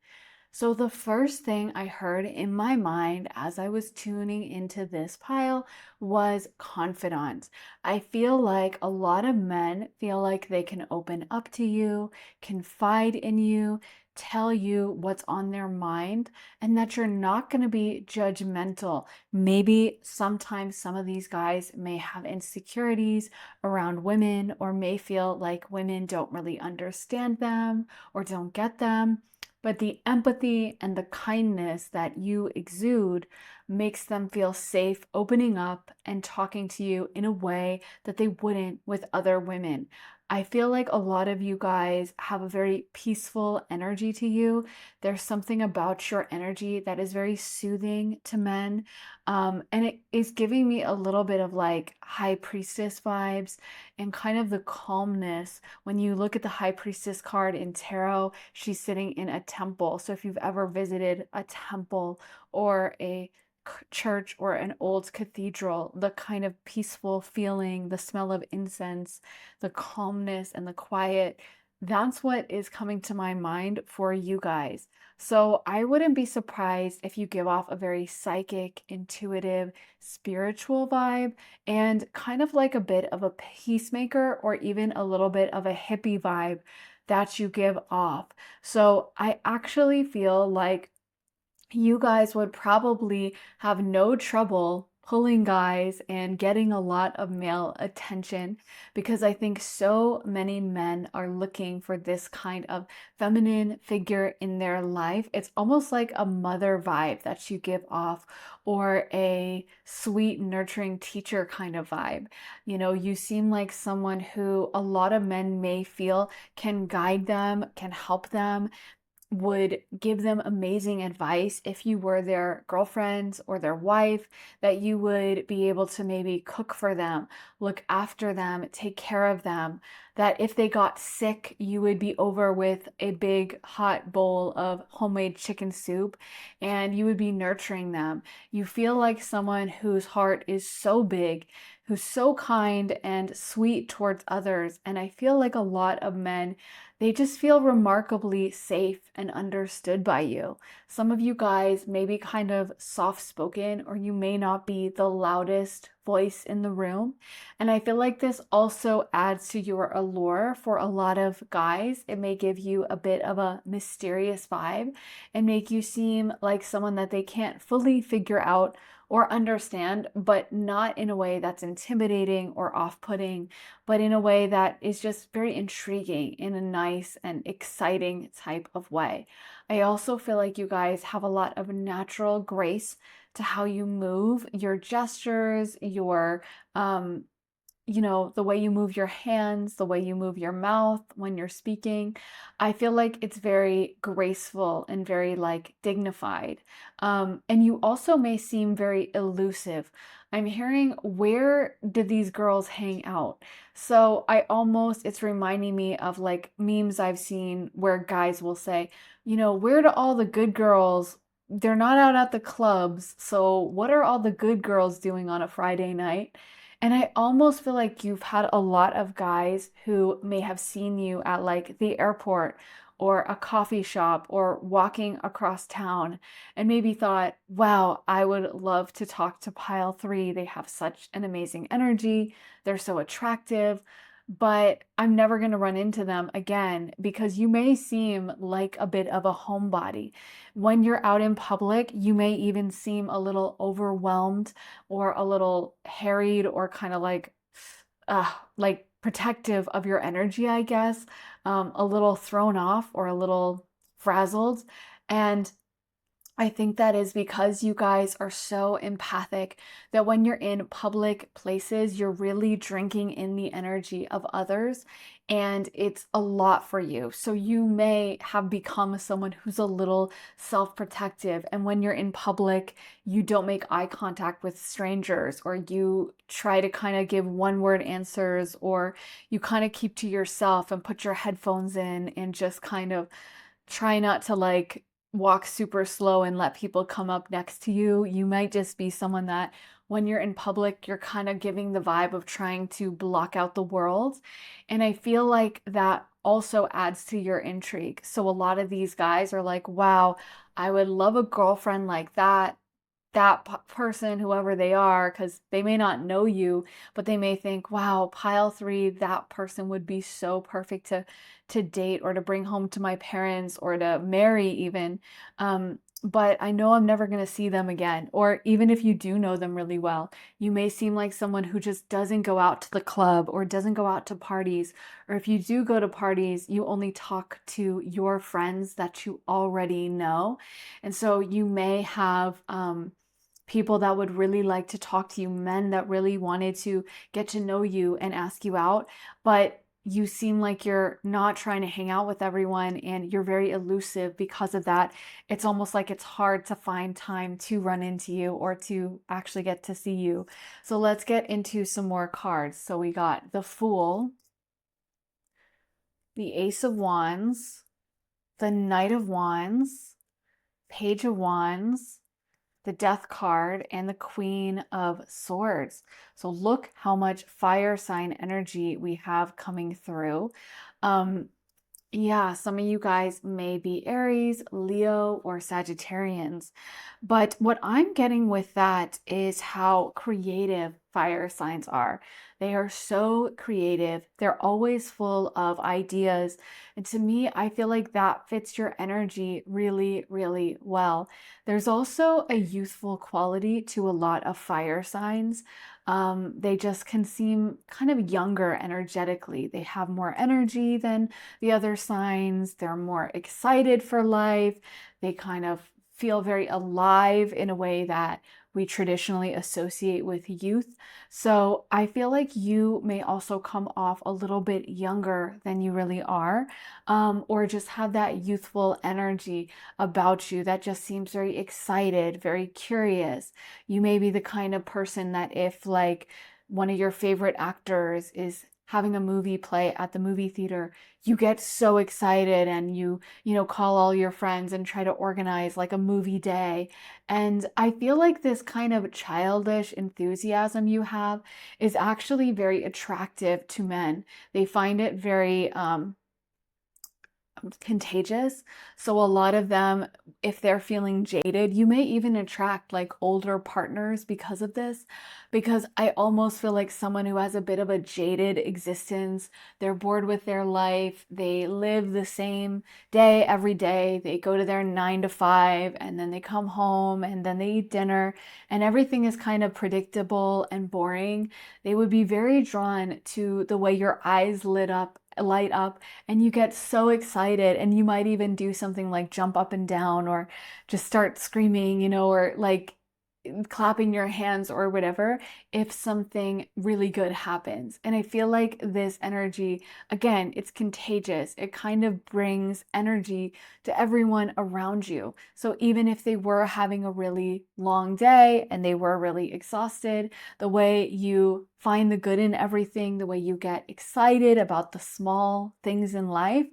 So the first thing I heard in my mind as I was tuning into this pile was confidant. I feel like a lot of men feel like they can open up to you, confide in you, tell you what's on their mind, and that you're not going to be judgmental. Maybe sometimes some of these guys may have insecurities around women or may feel like women don't really understand them or don't get them. But the empathy and the kindness that you exude makes them feel safe opening up and talking to you in a way that they wouldn't with other women. I feel like a lot of you guys have a very peaceful energy to you. There's something about your energy that is very soothing to men. And it is giving me a little bit of like high priestess vibes and kind of the calmness. When you look at the high priestess card in tarot, she's sitting in a temple. So if you've ever visited a temple or a church or an old cathedral, the kind of peaceful feeling, the smell of incense, the calmness and the quiet. That's what is coming to my mind for you guys. So I wouldn't be surprised if you give off a very psychic, intuitive, spiritual vibe and kind of like a bit of a peacemaker or even a little bit of a hippie vibe that you give off. So I actually feel like you guys would probably have no trouble pulling guys and getting a lot of male attention because I think so many men are looking for this kind of feminine figure in their life. It's almost like a mother vibe that you give off or a sweet, nurturing teacher kind of vibe. You know, you seem like someone who a lot of men may feel can guide them, can help them, would give them amazing advice if you were their girlfriend or their wife, that you would be able to maybe cook for them, look after them, take care of them, that if they got sick, you would be over with a big hot bowl of homemade chicken soup and you would be nurturing them. You feel like someone whose heart is so big, who's so kind and sweet towards others. And I feel like a lot of men, they just feel remarkably safe and understood by you. Some of you guys may be kind of soft spoken, or you may not be the loudest voice in the room. And I feel like this also adds to your allure for a lot of guys. It may give you a bit of a mysterious vibe and make you seem like someone that they can't fully figure out or understand, but not in a way that's intimidating or off putting, but in a way that is just very intriguing in a nice and exciting type of way. I also feel like you guys have a lot of natural grace to how you move, your gestures, your the way you move your hands, the way you move your mouth when you're speaking. I feel like it's very graceful and very like dignified. And you also may seem very elusive. I'm hearing, where did these girls hang out? So it's reminding me of like memes I've seen where guys will say, where do all the good girls? They're not out at the clubs. So what are all the good girls doing on a Friday night? And I almost feel like you've had a lot of guys who may have seen you at like the airport or a coffee shop or walking across town and maybe thought, wow, I would love to talk to pile three. They have such an amazing energy. They're so attractive, but I'm never going to run into them again because you may seem like a bit of a homebody. When you're out in public, you may even seem a little overwhelmed or a little harried or kind of like protective of your energy, I guess, a little thrown off or a little frazzled. And I think that is because you guys are so empathic that when you're in public places, you're really drinking in the energy of others and it's a lot for you. So you may have become someone who's a little self-protective. And when you're in public, you don't make eye contact with strangers, or you try to kind of give one-word answers, or you kind of keep to yourself and put your headphones in and just kind of try not to like walk super slow and let people come up next to you. You might just be someone that when you're in public, you're kind of giving the vibe of trying to block out the world. And I feel like that also adds to your intrigue. So a lot of these guys are like, wow, I would love a girlfriend like that. That person, whoever they are, because they may not know you, but they may think, wow, pile three, that person would be so perfect to date or to bring home to my parents or to marry even. But I know I'm never going to see them again. Or even if you do know them really well, you may seem like someone who just doesn't go out to the club or doesn't go out to parties. Or if you do go to parties, you only talk to your friends that you already know. And so you may have people that would really like to talk to you, men that really wanted to get to know you and ask you out, but you seem like you're not trying to hang out with everyone and you're very elusive because of that. It's almost like it's hard to find time to run into you or to actually get to see you. So let's get into some more cards. So we got the Fool, the Ace of Wands, the Knight of Wands, Page of Wands, the Death card, and the Queen of Swords. So look how much fire sign energy we have coming through. Um, yeah, some of you guys may be Aries, Leo, or Sagittarians. But what I'm getting with that is how creative fire signs are. They are so creative. They're always full of ideas. And to me, I feel like that fits your energy really, really well. There's also a youthful quality to a lot of fire signs. They just can seem kind of younger energetically. They have more energy than the other signs. They're more excited for life. They kind of feel very alive in a way that we traditionally associate with youth. So I feel like you may also come off a little bit younger than you really are, or just have that youthful energy about you that just seems very excited, very curious. You may be the kind of person that if like one of your favorite actors is having a movie play at the movie theater, you get so excited and you call all your friends and try to organize like a movie day. And I feel like this kind of childish enthusiasm you have is actually very attractive to men. They find it very contagious. So a lot of them, if they're feeling jaded, you may even attract like older partners because of this. Because I almost feel like someone who has a bit of a jaded existence, they're bored with their life, they live the same day every day, they go to their 9 to 5 and then they come home and then they eat dinner and everything is kind of predictable and boring. They would be very drawn to the way your eyes light up and you get so excited and you might even do something like jump up and down or just start screaming, or like clapping your hands or whatever if something really good happens. And I feel like this energy, again, it's contagious. It kind of brings energy to everyone around you. So even if they were having a really long day and they were really exhausted, the way you find the good in everything, the way you get excited about the small things in life,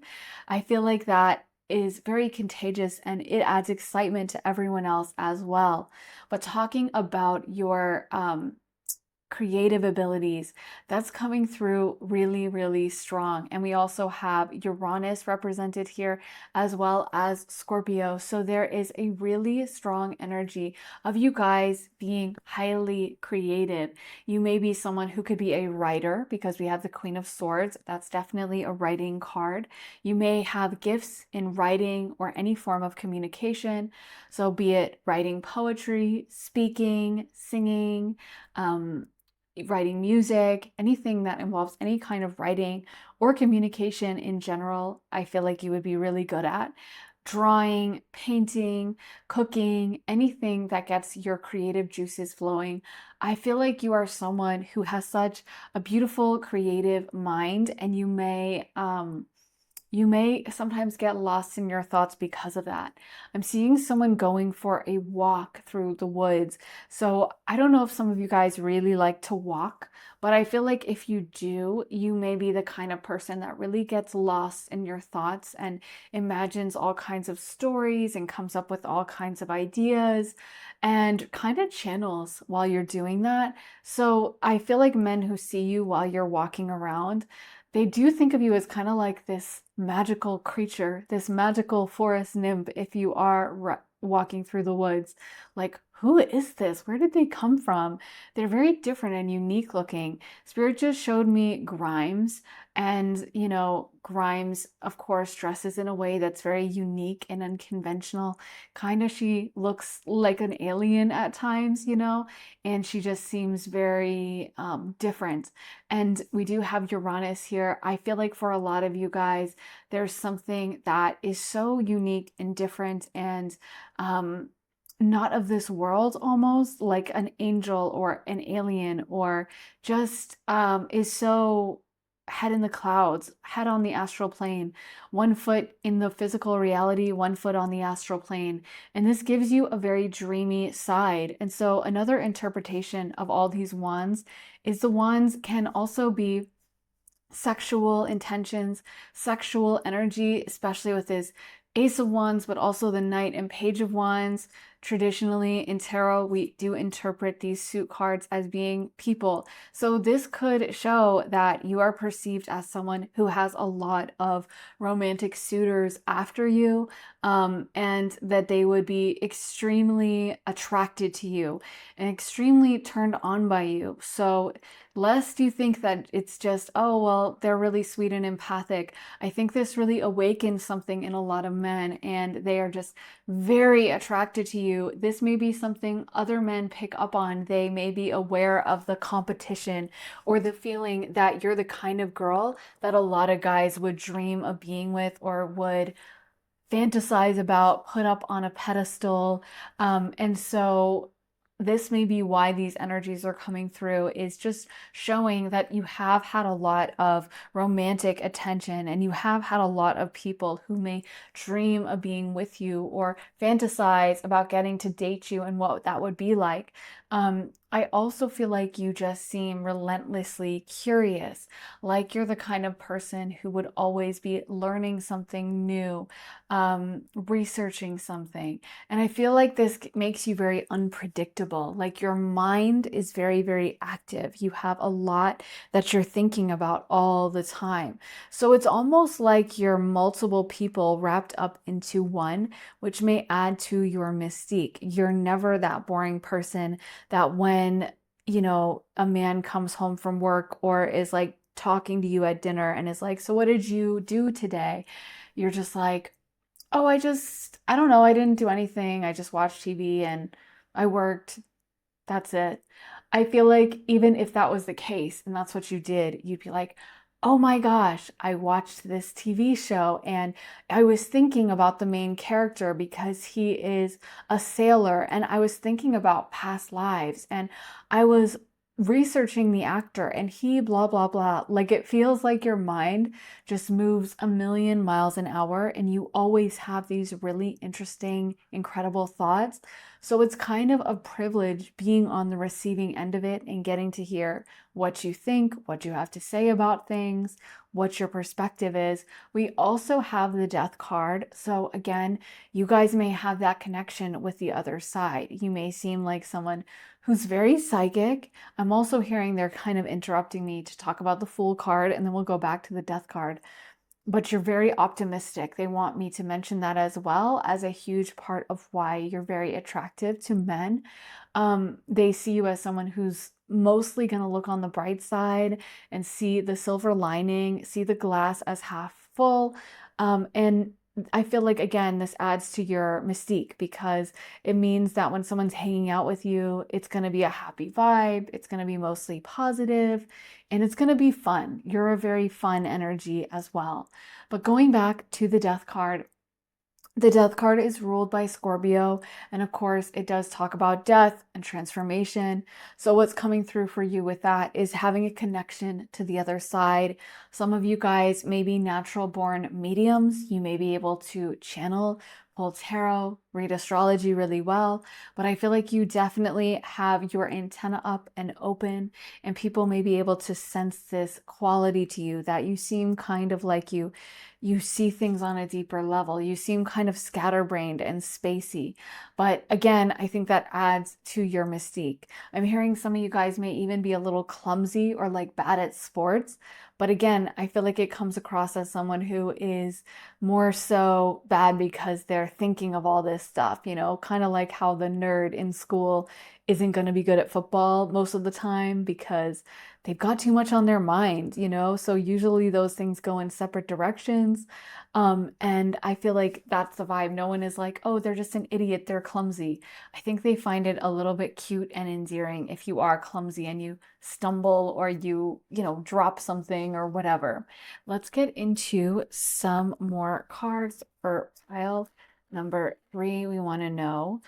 I feel like that is very contagious and it adds excitement to everyone else as well. But talking about your creative abilities, that's coming through really, really strong. And we also have Uranus represented here as well as Scorpio. So there is a really strong energy of you guys being highly creative. You may be someone who could be a writer because we have the Queen of Swords. That's definitely a writing card. You may have gifts in writing or any form of communication. So be it writing poetry, speaking, singing, writing music, anything that involves any kind of writing or communication in general, I feel like you would be really good at. Drawing, painting, cooking, anything that gets your creative juices flowing. I feel like you are someone who has such a beautiful creative mind and you may sometimes get lost in your thoughts because of that. I'm seeing someone going for a walk through the woods. So I don't know if some of you guys really like to walk, but I feel like if you do, you may be the kind of person that really gets lost in your thoughts and imagines all kinds of stories and comes up with all kinds of ideas and kind of channels while you're doing that. So I feel like men who see you while you're walking around, they do think of you as kind of like this magical creature, this magical forest nymph if you are walking through the woods. Like, who is this? Where did they come from? They're very different and unique looking. Spirit just showed me Grimes, and Grimes, of course, dresses in a way that's very unique and unconventional. Kind of, she looks like an alien at times, and she just seems very different. And we do have Uranus here. I feel like for a lot of you guys, there's something that is so unique and different and not of this world, almost like an angel or an alien, or just is so head in the clouds, head on the astral plane, one foot in the physical reality, one foot on the astral plane. And this gives you a very dreamy side. And so another interpretation of all these wands is the wands can also be sexual intentions, sexual energy, especially with this Ace of Wands, but also the Knight and Page of Wands. traditionally in tarot, we do interpret these suit cards as being people. So this could show that you are perceived as someone who has a lot of romantic suitors after you, and that they would be extremely attracted to you and extremely turned on by you. So lest you think that it's just, oh, well, they're really sweet and empathic. I think this really awakens something in a lot of men, and they are just very attracted to you. This may be something other men pick up on. They may be aware of the competition or the feeling that you're the kind of girl that a lot of guys would dream of being with or would fantasize about, put up on a pedestal. And so this may be why these energies are coming through, is just showing that you have had a lot of romantic attention and you have had a lot of people who may dream of being with you or fantasize about getting to date you and what that would be like. I also feel like you just seem relentlessly curious, like you're the kind of person who would always be learning something new, researching something. And I feel like this makes you very unpredictable. Like your mind is very, very active. You have a lot that you're thinking about all the time. So it's almost like you're multiple people wrapped up into one, which may add to your mystique. You're never that boring person that when, a man comes home from work or is like talking to you at dinner and is like, so what did you do today? You're just like, oh, I don't know. I didn't do anything. I just watched TV and I worked. That's it. I feel like even if that was the case and that's what you did, you'd be like, oh my gosh, I watched this TV show and I was thinking about the main character because he is a sailor, and I was thinking about past lives, and I was researching the actor and he blah blah blah. Like it feels like your mind just moves a million miles an hour and you always have these really interesting, incredible thoughts. So it's kind of a privilege being on the receiving end of it and getting to hear what you think, what you have to say about things, what your perspective is. We also have the death card. So again, you guys may have that connection with the other side. You may seem like someone who's very psychic. I'm also hearing they're kind of interrupting me to talk about the Fool card, and then we'll go back to the death card. But you're very optimistic. They want me to mention that as well as a huge part of why you're very attractive to men. They see you as someone who's mostly going to look on the bright side and see the silver lining, see the glass as half full. And I feel like, again, this adds to your mystique because it means that when someone's hanging out with you, it's going to be a happy vibe. It's going to be mostly positive and it's going to be fun. You're a very fun energy as well. But going back to the death card is ruled by Scorpio, and of course, it does talk about death and transformation. So, what's coming through for you with that is having a connection to the other side. Some of you guys may be natural born mediums. You may be able to channel, pull tarot, read astrology really well, but I feel like you definitely have your antenna up and open, and people may be able to sense this quality to you that you seem kind of like you see things on a deeper level. You seem kind of scatterbrained and spacey. But again, I think that adds to your mystique. I'm hearing some of you guys may even be a little clumsy or like bad at sports. But again, I feel like it comes across as someone who is more so bad because they're thinking of all this stuff, kind of like how the nerd in school isn't going to be good at football most of the time because they've got too much on their mind. So usually those things go in separate directions. And I feel like that's the vibe. No one is like, oh, they're just an idiot, they're clumsy. I think they find it a little bit cute and endearing if you are clumsy and you stumble or you drop something or whatever. Let's get into some more cards for pile number 3. We want to know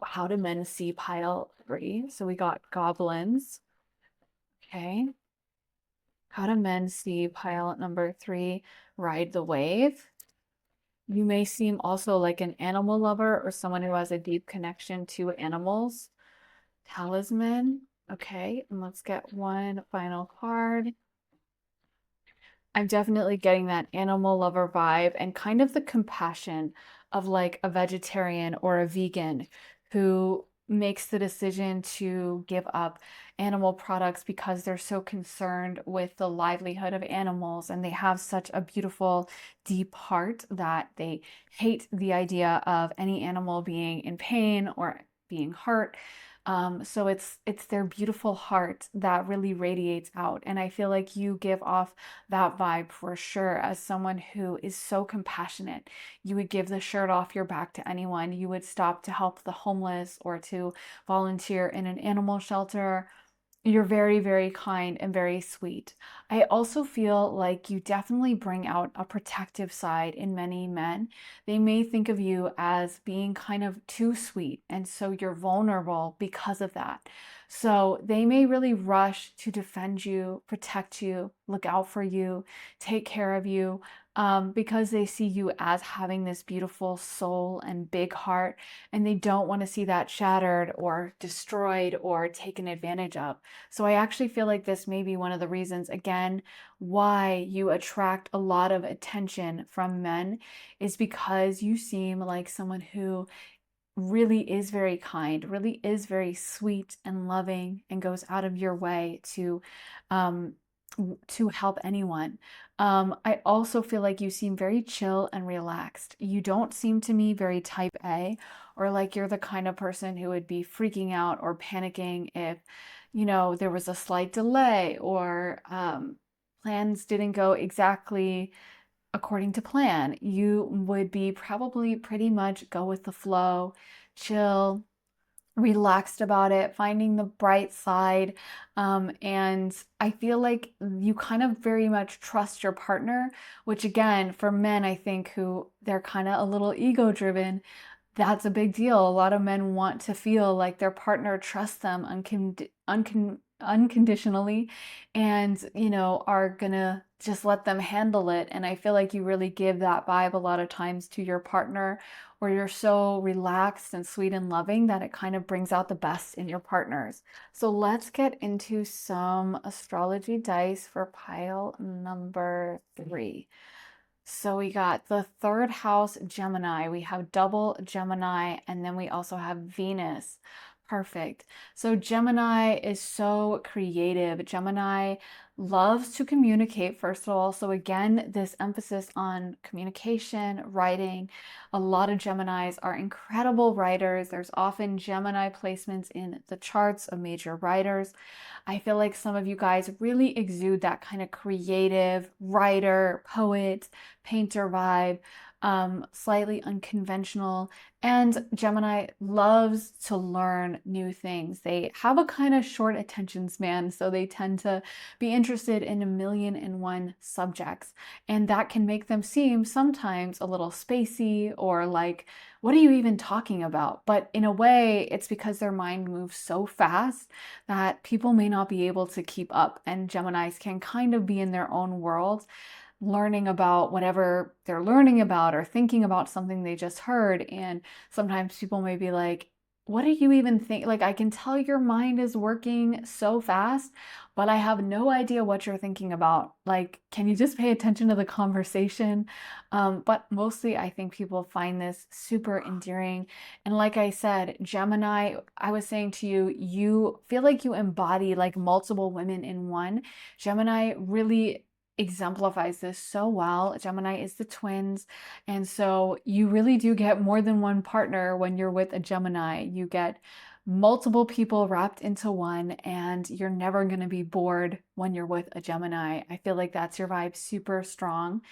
how do men see pile 3? So we got goblins. Okay. How do men see pile number 3? Ride the wave. You may seem also like an animal lover or someone who has a deep connection to animals. Talisman. Okay, and let's get one final card. I'm definitely getting that animal lover vibe and kind of the compassion of like a vegetarian or a vegan who makes the decision to give up animal products because they're so concerned with the livelihood of animals, and they have such a beautiful, deep heart that they hate the idea of any animal being in pain or being hurt. So it's their beautiful heart that really radiates out. And I feel like you give off that vibe for sure as someone who is so compassionate. You would give the shirt off your back to anyone. You would stop to help the homeless or to volunteer in an animal shelter. You're very, very kind and very sweet. I also feel like you definitely bring out a protective side in many men. They may think of you as being kind of too sweet, and so you're vulnerable because of that. So they may really rush to defend you, protect you, look out for you, take care of you, because they see you as having this beautiful soul and big heart, and they don't want to see that shattered or destroyed or taken advantage of. So I actually feel like this may be one of the reasons, again, why you attract a lot of attention from men, is because you seem like someone who really is very kind, really is very sweet and loving, and goes out of your way um, to help anyone. I also feel like you seem very chill and relaxed. You don't seem to me very type A, or like you're the kind of person who would be freaking out or panicking if, there was a slight delay or plans didn't go exactly according to plan. You would be probably pretty much go with the flow, chill, relaxed about it, finding the bright side. And I feel like you kind of very much trust your partner, which again, for men, I think who they're kind of a little ego driven, that's a big deal. A lot of men want to feel like their partner trusts them unconditionally, and, are gonna just let them handle it. And I feel like you really give that vibe a lot of times to your partner, where you're so relaxed and sweet and loving that it kind of brings out the best in your partners. So let's get into some astrology dice for pile number 3. So we got the third house Gemini. We have double Gemini, and then we also have Venus. Perfect. So Gemini is so creative. Gemini loves to communicate, first of all. So again, this emphasis on communication, writing. A lot of Geminis are incredible writers. There's often Gemini placements in the charts of major writers. I feel like some of you guys really exude that kind of creative writer, poet, painter vibe, slightly unconventional. And Gemini loves to learn new things. They have a kind of short attention span, so they tend to be interested in a million and one subjects. And that can make them seem sometimes a little spacey or like, what are you even talking about? But in a way, it's because their mind moves so fast that people may not be able to keep up. And Geminis can kind of be in their own world, learning about whatever they're learning about or thinking about something they just heard. And sometimes people may be like, what do you even think? Like, I can tell your mind is working so fast, but I have no idea what you're thinking about. Like, can you just pay attention to the conversation? But mostly, I think people find this super endearing. And like I said, Gemini, I was saying to you, you feel like you embody like multiple women in one. Gemini really exemplifies this so well. Gemini is the twins. And so you really do get more than one partner when you're with a Gemini. You get multiple people wrapped into one, and you're never going to be bored when you're with a Gemini. I feel like that's your vibe, super strong.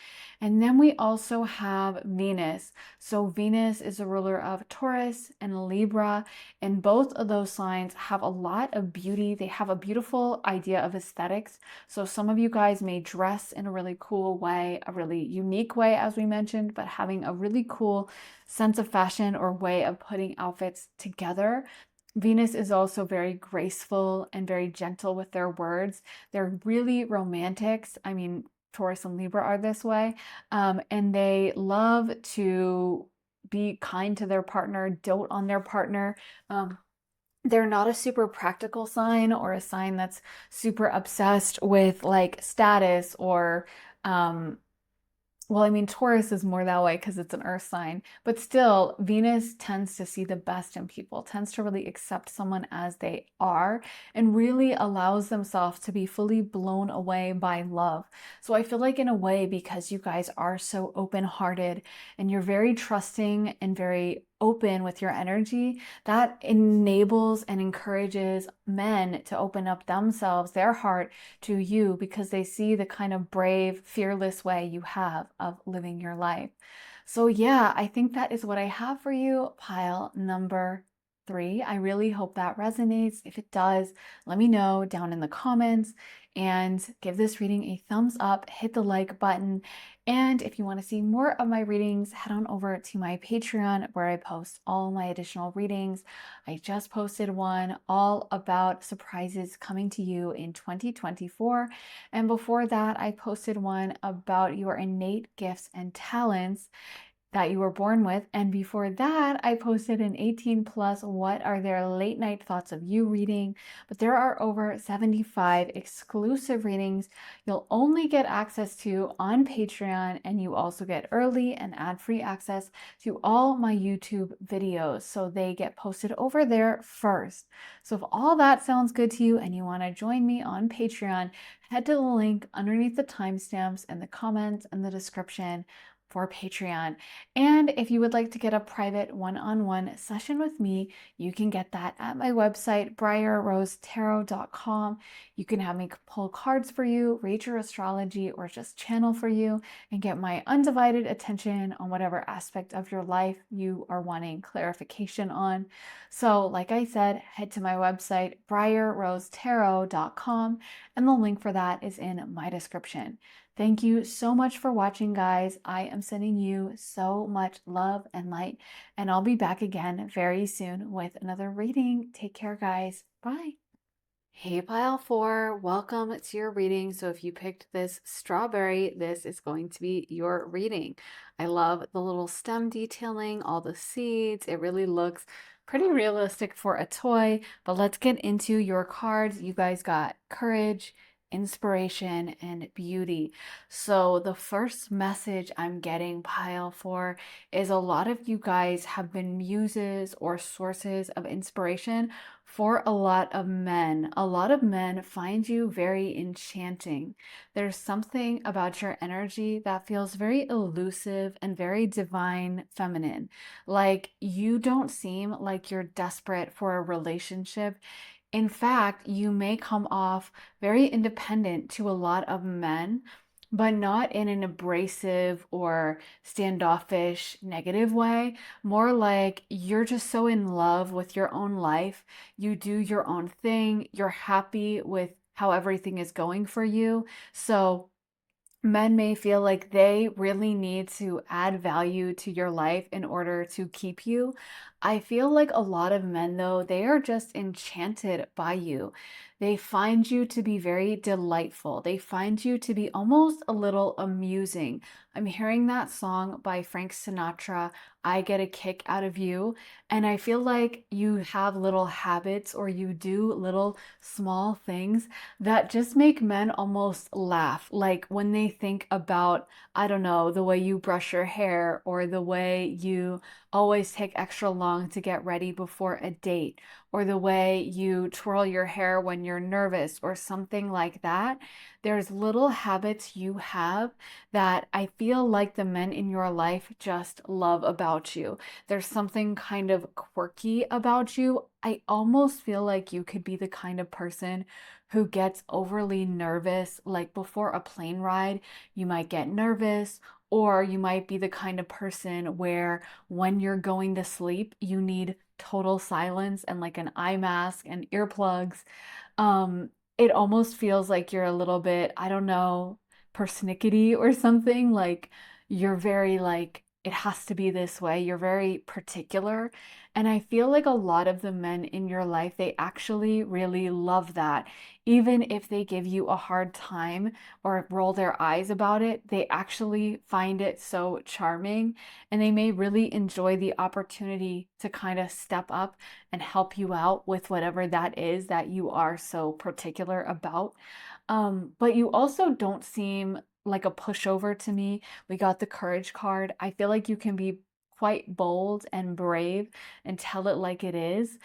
And then we also have Venus. So Venus is a ruler of Taurus and Libra, and both of those signs have a lot of beauty. They have a beautiful idea of aesthetics. So some of you guys may dress in a really cool way, a really unique way, as we mentioned, but having a really cool sense of fashion or way of putting outfits together. Venus is also very graceful and very gentle with their words. They're really romantics. I mean, Taurus and Libra are this way. And they love to be kind to their partner, dote on their partner. They're not a super practical sign or a sign that's super obsessed with like status or um, Well, I mean, Taurus is more that way because it's an earth sign, but still, Venus tends to see the best in people, tends to really accept someone as they are, and really allows themselves to be fully blown away by love. So I feel like, in a way, because you guys are so open-hearted and you're very trusting and very open with your energy, that enables and encourages men to open up themselves, their heart, to you because they see the kind of brave, fearless way you have of living your life. So, yeah, I think that is what I have for you, pile number 3. I really hope that resonates. If it does, let me know down in the comments and give this reading a thumbs up, hit the like button. And if you want to see more of my readings, head on over to my Patreon where I post all my additional readings. I just posted one all about surprises coming to you in 2024. And before that, I posted one about your innate gifts and talents that you were born with. And before that, I posted an 18 plus what are their late night thoughts of you reading. But there are over 75 exclusive readings you'll only get access to on Patreon, and you also get early and ad-free access to all my YouTube videos. So they get posted over there first. So if all that sounds good to you and you want to join me on Patreon, head to the link underneath the timestamps in the comments and the description for Patreon. And if you would like to get a private one-on-one session with me, you can get that at my website, briarrosetarot.com. You can have me pull cards for you, read your astrology, or just channel for you and get my undivided attention on whatever aspect of your life you are wanting clarification on. So, like I said, head to my website, briarrosetarot.com, and the link for that is in my description. Thank you so much for watching, guys. I am sending you so much love and light, and I'll be back again very soon with another reading. Take care, guys. Bye. Hey, pile 4, welcome to your reading. So if you picked this strawberry, this is going to be your reading. I love the little stem detailing, all the seeds. It really looks pretty realistic for a toy, but let's get into your cards. You guys got courage, inspiration, and beauty. So the first message I'm getting, pile 4, is a lot of you guys have been muses or sources of inspiration for a lot of men. A lot of men find you very enchanting. There's something about your energy that feels very elusive and very divine feminine. Like, you don't seem like you're desperate for a relationship. In fact, you may come off very independent to a lot of men, but not in an abrasive or standoffish negative way. More like you're just so in love with your own life. You do your own thing. You're happy with how everything is going for you. So men may feel like they really need to add value to your life in order to keep you. I feel like a lot of men, though, they are just enchanted by you. They find you to be very delightful. They find you to be almost a little amusing. I'm hearing that song by Frank Sinatra, I Get a Kick Out of You. And I feel like you have little habits or you do little small things that just make men almost laugh. Like when they think about, I don't know, the way you brush your hair or the way you always take extra long to get ready before a date or the way you twirl your hair when you're nervous or something like that. There's little habits you have that I feel like the men in your life just love about you. There's something kind of quirky about you. I almost feel like you could be the kind of person who gets overly nervous, like before a plane ride, you might get nervous, or you might be the kind of person where when you're going to sleep, you need total silence and like an eye mask and earplugs. It almost feels like you're a little bit, I don't know, persnickety or something. Like you're very like, it has to be this way. You're very particular. And I feel like a lot of the men in your life, they actually really love that. Even if they give you a hard time or roll their eyes about it, they actually find it so charming. And they may really enjoy the opportunity to kind of step up and help you out with whatever that is that you are so particular about. But you also don't seem like a pushover to me. We got the courage card. I feel like you can be quite bold and brave and tell it like it is.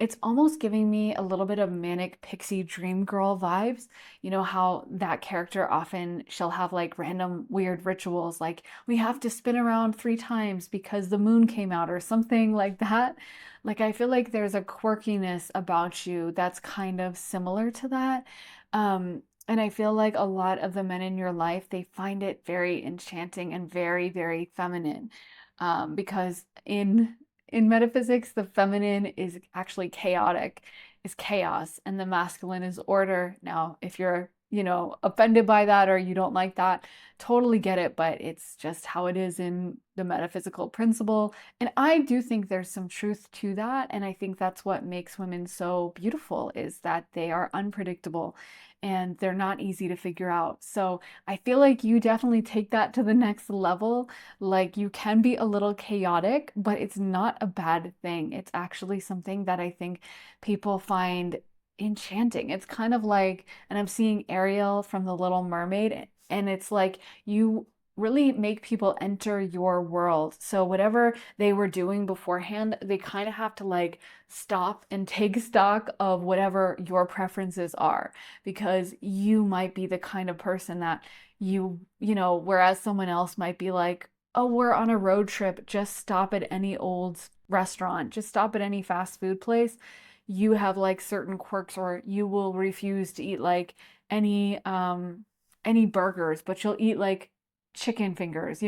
It's almost giving me a little bit of manic pixie dream girl vibes. You know how that character often she'll have like random weird rituals, like we have to spin around 3 times because the moon came out or something like that. Like I feel like there's a quirkiness about you that's kind of similar to that. And I feel like a lot of the men in your life, they find it very enchanting and very, very feminine. Because in metaphysics, the feminine is actually chaotic, is chaos, and the masculine is order. Now, if you're, offended by that or you don't like that, totally get it, but it's just how it is in the metaphysical principle. And I do think there's some truth to that, and I think that's what makes women so beautiful is that they are unpredictable and they're not easy to figure out. So I feel like you definitely take that to the next level. Like you can be a little chaotic, but it's not a bad thing. It's actually something that I think people find enchanting. It's kind of like, and I'm seeing Ariel from The Little Mermaid, and it's like you really make people enter your world. So whatever they were doing beforehand, they kind of have to like stop and take stock of whatever your preferences are, because you might be the kind of person that whereas someone else might be like, oh, we're on a road trip, just stop at any old restaurant, just stop at any fast food place. You have like certain quirks, or you will refuse to eat like any any burgers, but you'll eat like chicken fingers,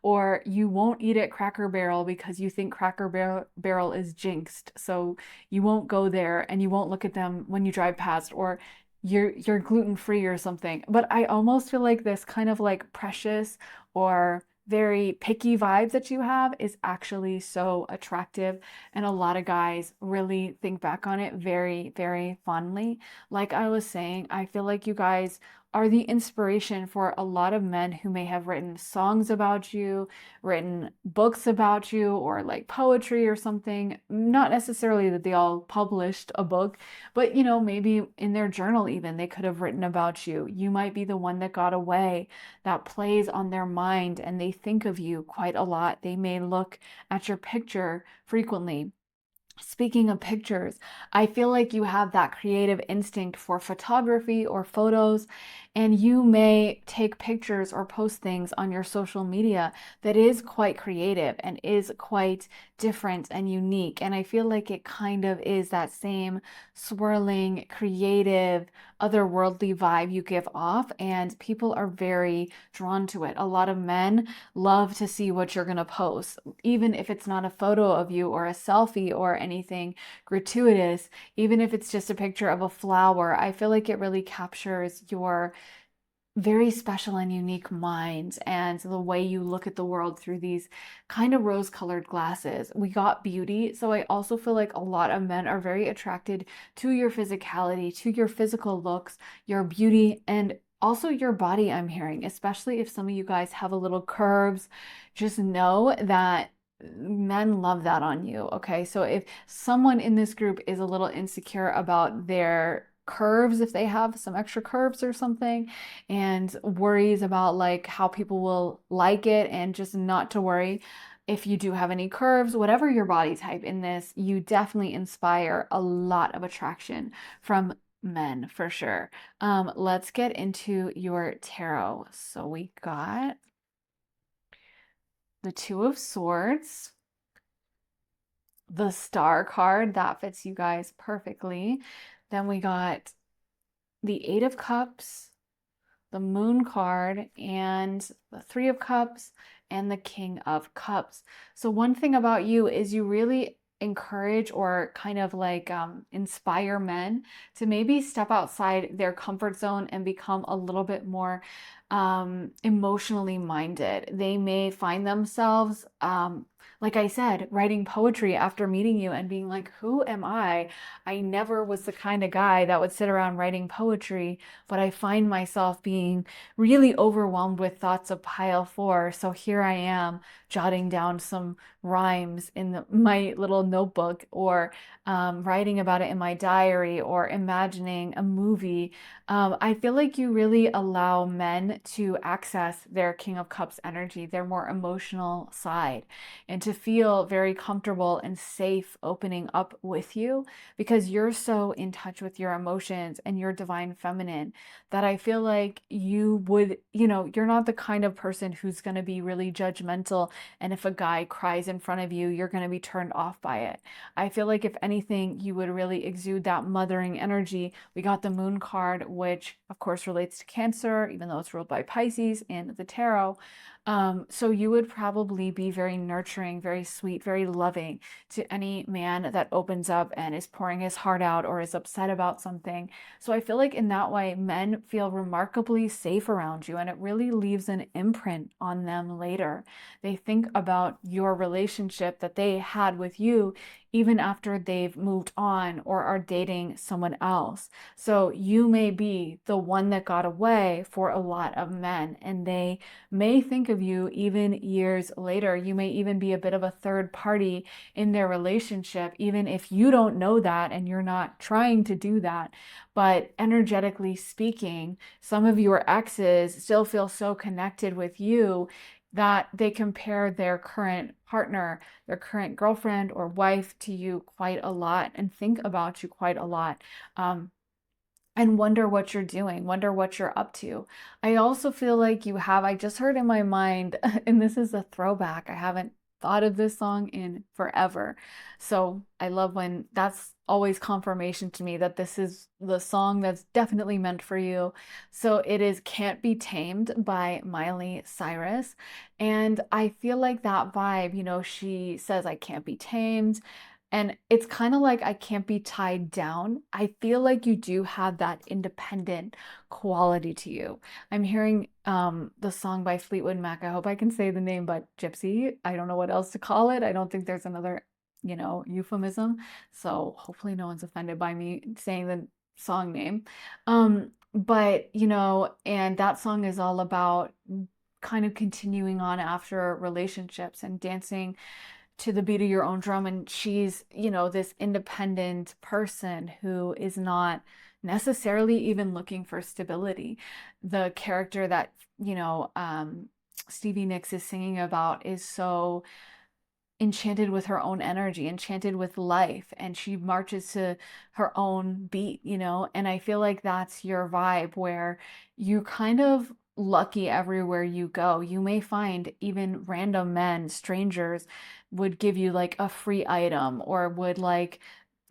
or you won't eat at Cracker Barrel because you think Barrel is jinxed. So you won't go there and you won't look at them when you drive past, or you're gluten free or something. But I almost feel like this kind of like precious or very picky vibe that you have is actually so attractive. And a lot of guys really think back on it very, very fondly. Like I was saying, I feel like you guys are the inspiration for a lot of men who may have written songs about you, written books about you, or like poetry or something. Not necessarily that they all published a book, but maybe in their journal even they could have written about you. You might be the one that got away, that plays on their mind, and they think of you quite a lot. They may look at your picture frequently. Speaking of pictures, I feel like you have that creative instinct for photography or photos, and you may take pictures or post things on your social media that is quite creative and is quite different and unique. And I feel like it kind of is that same swirling, creative, otherworldly vibe you give off, and people are very drawn to it. A lot of men love to see what you're going to post, even if it's not a photo of you or a selfie or anything gratuitous, even if it's just a picture of a flower. I feel like it really captures your very special and unique mind and the way you look at the world through these kind of rose-colored glasses. We got beauty, so I also feel like a lot of men are very attracted to your physicality, to your physical looks, your beauty, and also your body, I'm hearing, especially if some of you guys have a little curves. Just know that men love that on you, okay? So if someone in this group is a little insecure about their curves, if they have some extra curves or something, and worries about like how people will like it, and just not to worry. If you do have any curves, whatever your body type in this, you definitely inspire a lot of attraction from men for sure. Let's get into your tarot. So we got the Two of Swords, the Star card, that fits you guys perfectly. Then we got the Eight of Cups, the Moon card, and the Three of Cups, and the King of Cups. So one thing about you is you really encourage or kind of like inspire men to maybe step outside their comfort zone and become a little bit more emotionally minded. They may find themselves like I said, writing poetry after meeting you and being like, who am I? I never was the kind of guy that would sit around writing poetry, but I find myself being really overwhelmed with thoughts of pile four. So here I am jotting down some rhymes in my little notebook, or writing about it in my diary, or imagining a movie. I feel like you really allow men to access their King of Cups energy, their more emotional side, and to feel very comfortable and safe opening up with you because you're so in touch with your emotions and your divine feminine that I feel like you would, you're not the kind of person who's going to be really judgmental. And if a guy cries in front of you, you're going to be turned off by it. I feel like if anything, you would really exude that mothering energy. We got the moon card, which of course relates to Cancer, even though it's ruled by Pisces in the tarot. So you would probably be very nurturing, very sweet, very loving to any man that opens up and is pouring his heart out or is upset about something. So I feel like in that way, men feel remarkably safe around you, and it really leaves an imprint on them later. They think about your relationship that they had with you even after they've moved on or are dating someone else. So you may be the one that got away for a lot of men, and they may think of you even years later. You may even be a bit of a third party in their relationship, even if you don't know that and you're not trying to do that. But energetically speaking, some of your exes still feel so connected with you that they compare their current partner, their current girlfriend or wife to you quite a lot and think about you quite a lot. And wonder what you're doing, wonder what you're up to. I also feel like I just heard in my mind, and this is a throwback. I haven't thought of this song in forever. So I love when that's always confirmation to me that this is the song that's definitely meant for you. So it is Can't Be Tamed by Miley Cyrus. And I feel like that vibe, she says, I can't be tamed. And it's kind of like I can't be tied down. I feel like you do have that independent quality to you. I'm hearing the song by Fleetwood Mac. I hope I can say the name, but Gypsy. I don't know what else to call it. I don't think there's another, euphemism. So hopefully no one's offended by me saying the song name. But, and that song is all about kind of continuing on after relationships and dancing to the beat of your own drum. And she's, this independent person who is not necessarily even looking for stability. The character that, Stevie Nicks is singing about is so enchanted with her own energy, enchanted with life, and she marches to her own beat, and I feel like that's your vibe where you kind of lucky everywhere you go. You may find even random men, strangers, would give you like a free item or would like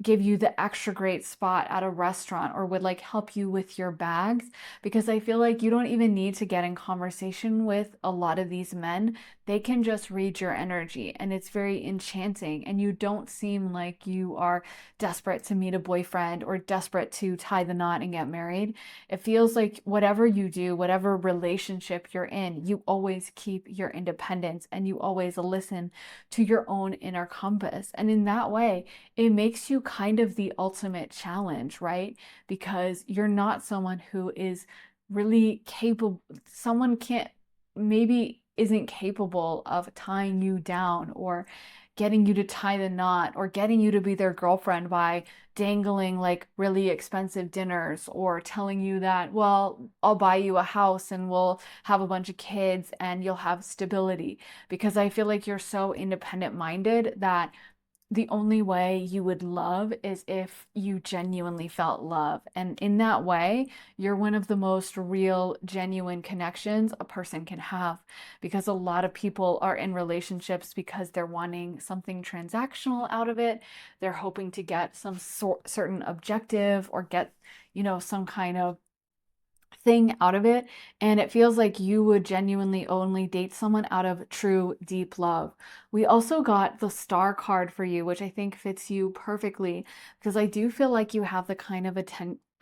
give you the extra great spot at a restaurant or would like help you with your bags, because I feel like you don't even need to get in conversation with a lot of these men. They can just read your energy and it's very enchanting, and you don't seem like you are desperate to meet a boyfriend or desperate to tie the knot and get married. It feels like whatever you do, whatever relationship you're in, you always keep your independence and you always listen to your own inner compass. And in that way, it makes you kind of the ultimate challenge, right? Because you're not someone who is really capable, someone can't, maybe isn't capable of tying you down or getting you to tie the knot or getting you to be their girlfriend by dangling like really expensive dinners or telling you that, well, I'll buy you a house and we'll have a bunch of kids and you'll have stability. Because I feel like you're so independent minded that the only way you would love is if you genuinely felt love. And in that way, you're one of the most real, genuine connections a person can have. Because a lot of people are in relationships because they're wanting something transactional out of it. They're hoping to get some certain objective or get, some kind of thing out of it. And it feels like you would genuinely only date someone out of true, deep love. We also got the star card for you, which I think fits you perfectly because I do feel like you have the kind of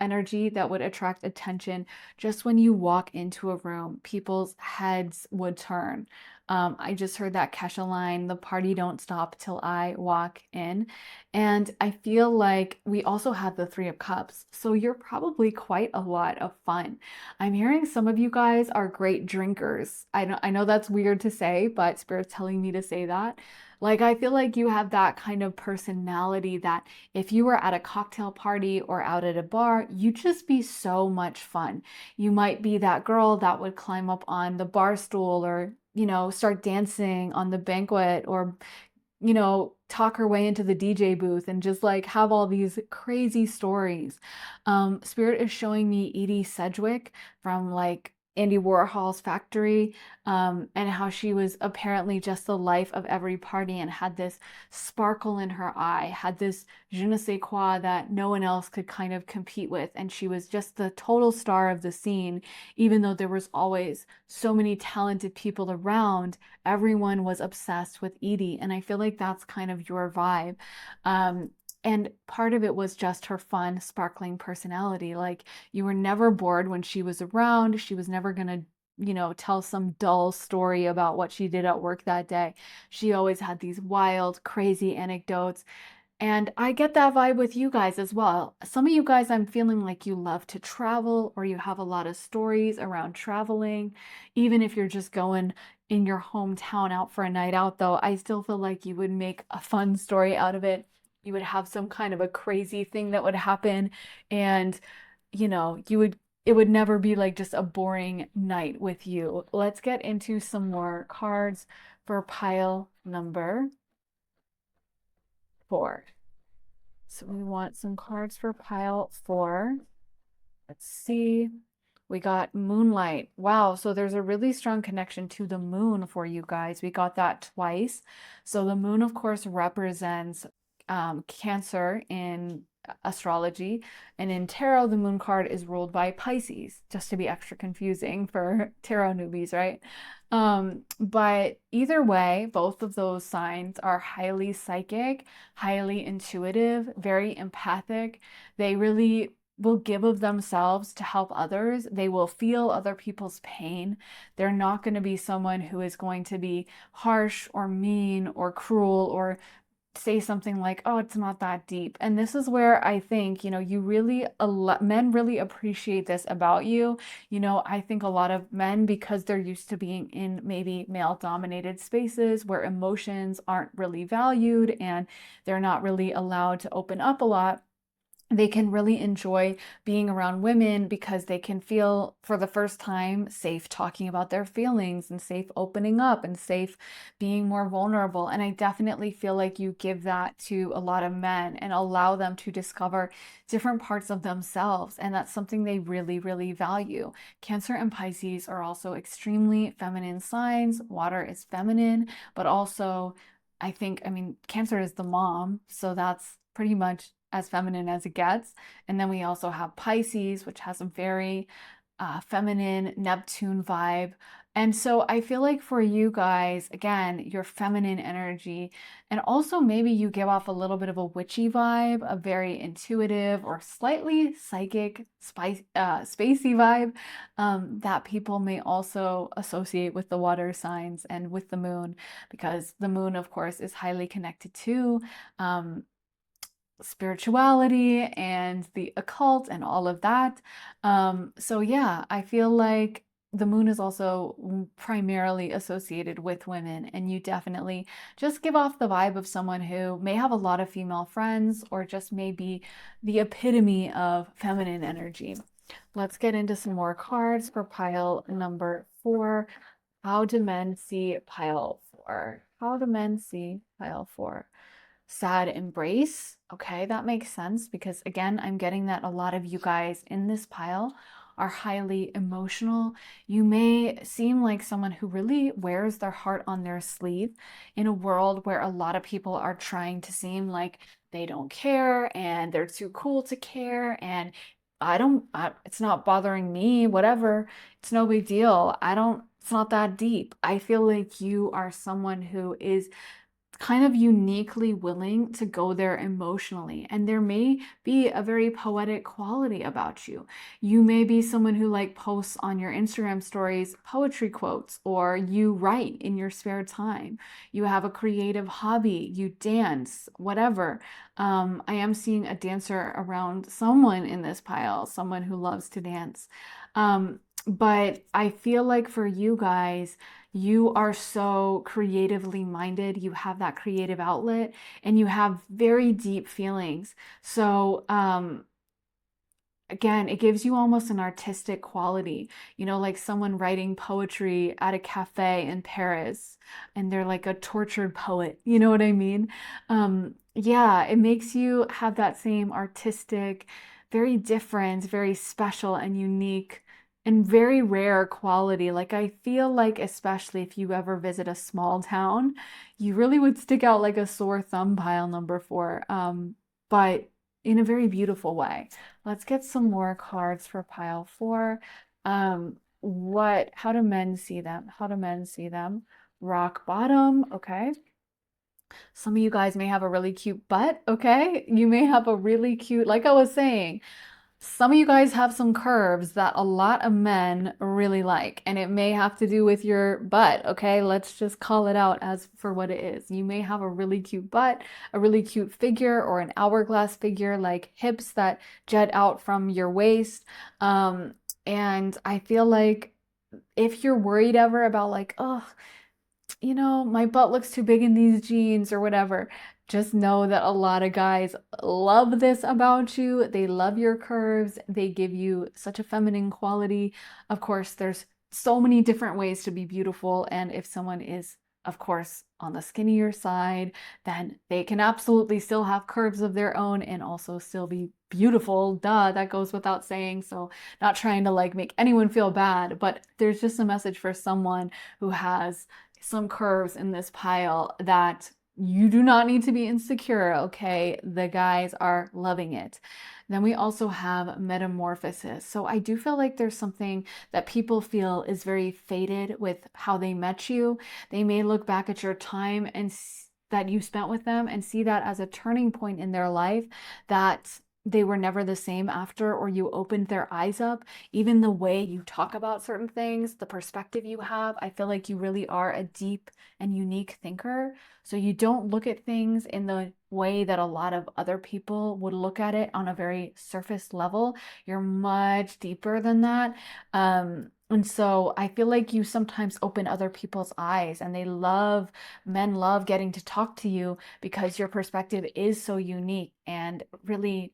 energy that would attract attention. Just when you walk into a room, people's heads would turn. I just heard that Kesha line, the party don't stop till I walk in. And I feel like we also have the Three of Cups. So you're probably quite a lot of fun. I'm hearing some of you guys are great drinkers. I know that's weird to say, but Spirit's telling me to say that. Like, I feel like you have that kind of personality that if you were at a cocktail party or out at a bar, you'd just be so much fun. You might be that girl that would climb up on the bar stool or, start dancing on the banquet or, talk her way into the DJ booth and just like have all these crazy stories. Spirit is showing me Edie Sedgwick from like Andy Warhol's Factory, and how she was apparently just the life of every party and had this sparkle in her eye, had this je ne sais quoi that no one else could kind of compete with. And she was just the total star of the scene, even though there was always so many talented people around. Everyone was obsessed with Edie, and I feel like that's kind of your vibe. Um, and part of it was just her fun, sparkling personality. Like, you were never bored when she was around. She was never gonna, tell some dull story about what she did at work that day. She always had these wild, crazy anecdotes. And I get that vibe with you guys as well. Some of you guys, I'm feeling like you love to travel or you have a lot of stories around traveling. Even if you're just going in your hometown out for a night out, though, I still feel like you would make a fun story out of it. You would have some kind of a crazy thing that would happen, and it would never be like just a boring night with you. Let's get into some more cards for pile number 4. So we want some cards for pile 4. Let's see. We got Moonlight. Wow, so there's a really strong connection to the moon for you guys. We got that twice. So the moon, of course, represents Cancer in astrology. And in tarot, the moon card is ruled by Pisces, just to be extra confusing for tarot newbies, right? But either way, both of those signs are highly psychic, highly intuitive, very empathic. They really will give of themselves to help others. They will feel other people's pain. They're not going to be someone who is going to be harsh or mean or cruel or say something like, oh, it's not that deep. And this is where I think, you really, men really appreciate this about you. I think a lot of men, because they're used to being in maybe male dominated spaces where emotions aren't really valued and they're not really allowed to open up a lot, they can really enjoy being around women because they can feel for the first time safe talking about their feelings and safe opening up and safe being more vulnerable. And I definitely feel like you give that to a lot of men and allow them to discover different parts of themselves. And that's something they really, really value. Cancer and Pisces are also extremely feminine signs. Water is feminine, but also Cancer is the mom. So that's pretty much as feminine as it gets. And then we also have Pisces, which has a very feminine Neptune vibe. And so I feel like for you guys, again, your feminine energy, and also maybe you give off a little bit of a witchy vibe, a very intuitive or slightly psychic, spacey vibe, that people may also associate with the water signs and with the moon, because the moon, of course, is highly connected to spirituality and the occult and all of that. So yeah, I feel like the moon is also primarily associated with women, and you definitely just give off the vibe of someone who may have a lot of female friends or just may be the epitome of feminine energy. Let's get into some more cards for pile number 4. How do men see pile 4? How do men see pile 4? Sad embrace. Okay, that makes sense because again, I'm getting that a lot of you guys in this pile are highly emotional. You may seem like someone who really wears their heart on their sleeve in a world where a lot of people are trying to seem like they don't care and they're too cool to care, and it's not bothering me, whatever. It's no big deal. It's not that deep. I feel like you are someone who is kind of uniquely willing to go there emotionally. And there may be a very poetic quality about you. You may be someone who like posts on your Instagram stories poetry quotes, or you write in your spare time. You have a creative hobby, you dance, whatever. I am seeing a dancer around someone in this pile, someone who loves to dance. But I feel like for you guys, you are so creatively minded, you have that creative outlet, and you have very deep feelings. So, again, it gives you almost an artistic quality, like someone writing poetry at a cafe in Paris, and they're like a tortured poet. You know what I mean? Yeah, it makes you have that same artistic, very different, very special and unique and very rare quality. Like, I feel like, especially if you ever visit a small town, you really would stick out like a sore thumb, pile number 4. But in a very beautiful way. Let's get some more cards for pile 4. How do men see them? How do men see them? Rock bottom, okay. Some of you guys may have a really cute butt, okay? You may have a really cute, like I was saying, some of you guys have some curves that a lot of men really like, and it may have to do with your butt, okay? Let's just call it out as for what it is. You may have a really cute butt, a really cute figure, or an hourglass figure, like hips that jut out from your waist. And I feel like if you're worried ever about like, oh, my butt looks too big in these jeans or whatever. Just know that a lot of guys love this about you. They love your curves. They give you such a feminine quality. Of course, there's so many different ways to be beautiful. And if someone is, of course, on the skinnier side, then they can absolutely still have curves of their own and also still be beautiful. Duh, that goes without saying. So, not trying to like make anyone feel bad, but there's just a message for someone who has some curves in this pile that you do not need to be insecure, okay? The guys are loving it. Then we also have metamorphosis. So I do feel like there's something that people feel is very faded with how they met you. They may look back at your time and that you spent with them and see that as a turning point in their life, that they were never the same after, or you opened their eyes up. Even the way you talk about certain things, the perspective you have, I feel like you really are a deep and unique thinker. So you don't look at things in the way that a lot of other people would look at it on a very surface level. You're much deeper than that. And so I feel like you sometimes open other people's eyes, and men love getting to talk to you because your perspective is so unique and really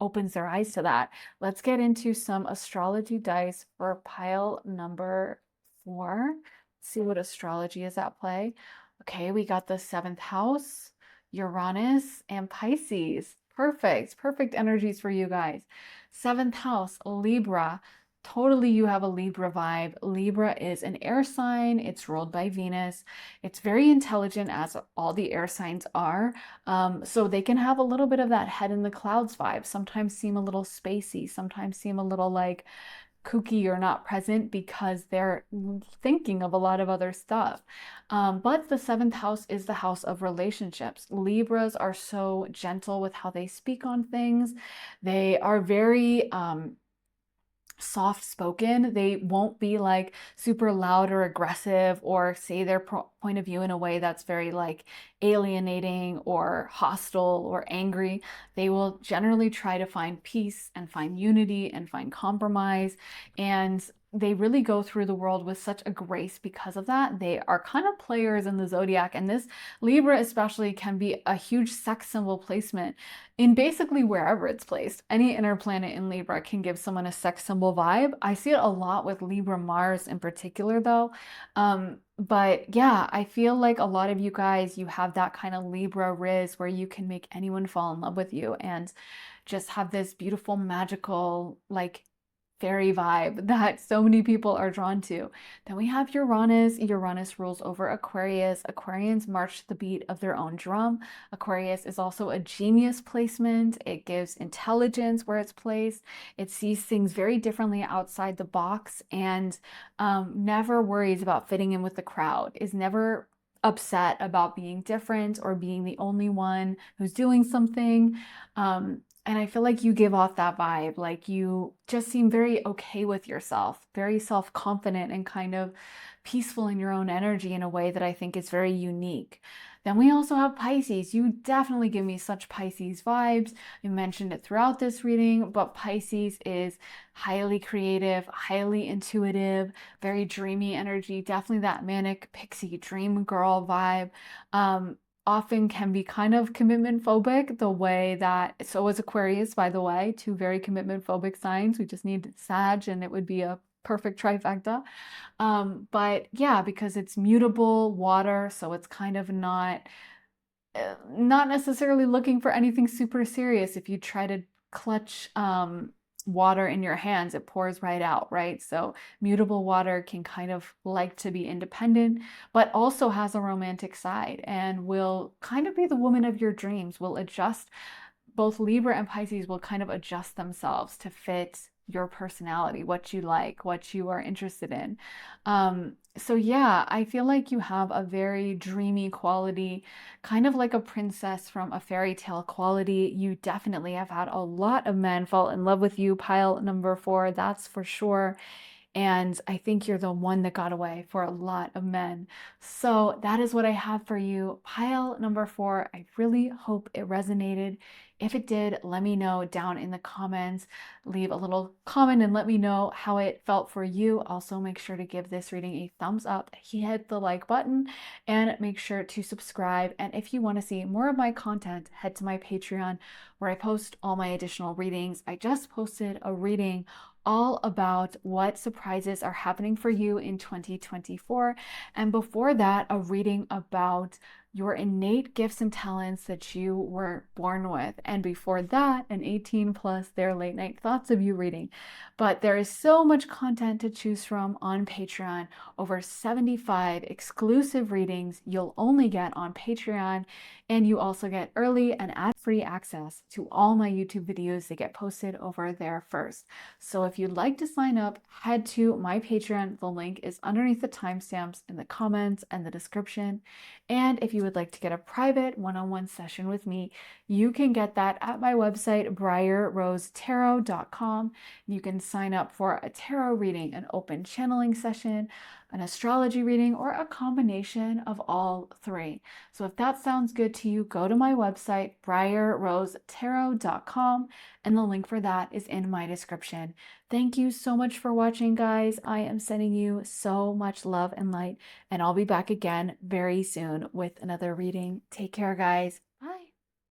opens their eyes to that. Let's get into some astrology dice for pile number 4. See what astrology is at play. Okay, we got the 7th house, Uranus, and Pisces. Perfect. Perfect energies for you guys. 7th house, Libra. Totally, you have a Libra vibe. Libra is an air sign. It's ruled by Venus. It's very intelligent, as all the air signs are. So they can have a little bit of that head in the clouds vibe, sometimes seem a little spacey, sometimes seem a little like kooky or not present because they're thinking of a lot of other stuff. But the 7th house is the house of relationships. Libras are so gentle with how they speak on things. They are very soft spoken. They won't be like super loud or aggressive or say their point of view in a way that's very like alienating or hostile or angry. They will generally try to find peace and find unity and find compromise. And they really go through the world with such a grace because of that. They are kind of players in the zodiac, and this Libra especially can be a huge sex symbol placement in basically wherever it's placed. Any inner planet in Libra can give someone a sex symbol vibe. I see it a lot with Libra Mars in particular, though. But yeah, I feel like a lot of you guys, you have that kind of Libra riz where you can make anyone fall in love with you and just have this beautiful, magical, like fairy vibe that so many people are drawn to. Then we have Uranus. Uranus rules over Aquarius. Aquarians march to the beat of their own drum. Aquarius is also a genius placement. It gives intelligence where it's placed. It sees things very differently outside the box, and never worries about fitting in with the crowd, is never upset about being different or being the only one who's doing something. And I feel like you give off that vibe. Like you just seem very okay with yourself, very self-confident and kind of peaceful in your own energy in a way that I think is very unique. Then we also have Pisces. You definitely give me such Pisces vibes. I mentioned it throughout this reading, but Pisces is highly creative, highly intuitive, very dreamy energy, definitely that manic pixie dream girl vibe. Often can be kind of commitment phobic, the way that, so is Aquarius, by the way, two very commitment phobic signs. We just need Sag and it would be a perfect trifecta. But yeah, because it's mutable water, so it's kind of not necessarily looking for anything super serious. If you try to clutch water in your hands, it pours right out, right? So mutable water can kind of like to be independent, but also has a romantic side and will kind of be the woman of your dreams, will adjust. Both Libra and Pisces will kind of adjust themselves to fit your personality, what you like, what you are interested in. So yeah, I feel like you have a very dreamy quality, kind of like a princess from a fairy tale quality. You definitely have had a lot of men fall in love with you, pile number 4, that's for sure. And I think you're the one that got away for a lot of men. So that is what I have for you. Pile number 4. I really hope it resonated. If it did, let me know down in the comments. Leave a little comment and let me know how it felt for you. Also, make sure to give this reading a thumbs up. Hit the like button and make sure to subscribe. And if you want to see more of my content, head to my Patreon where I post all my additional readings. I just posted a reading all about what surprises are happening for you in 2024. And before that, a reading about your innate gifts and talents that you were born with. And before that, an 18 plus their late night thoughts of you reading. But there is so much content to choose from on Patreon, over 75 exclusive readings you'll only get on Patreon. And you also get early and ad-free access to all my YouTube videos that get posted over there first. So if you'd like to sign up, head to my Patreon. The link is underneath the timestamps in the comments and the description. And if you would like to get a private one-on-one session with me, you can get that at my website, briarrosetarot.com. You can sign up for a tarot reading, an open channeling session, an astrology reading, or a combination of all three. So if that sounds good to you, go to my website, briarrosetarot.com, and the link for that is in my description. Thank you so much for watching, guys. I am sending you so much love and light, and I'll be back again very soon with another reading. Take care, guys.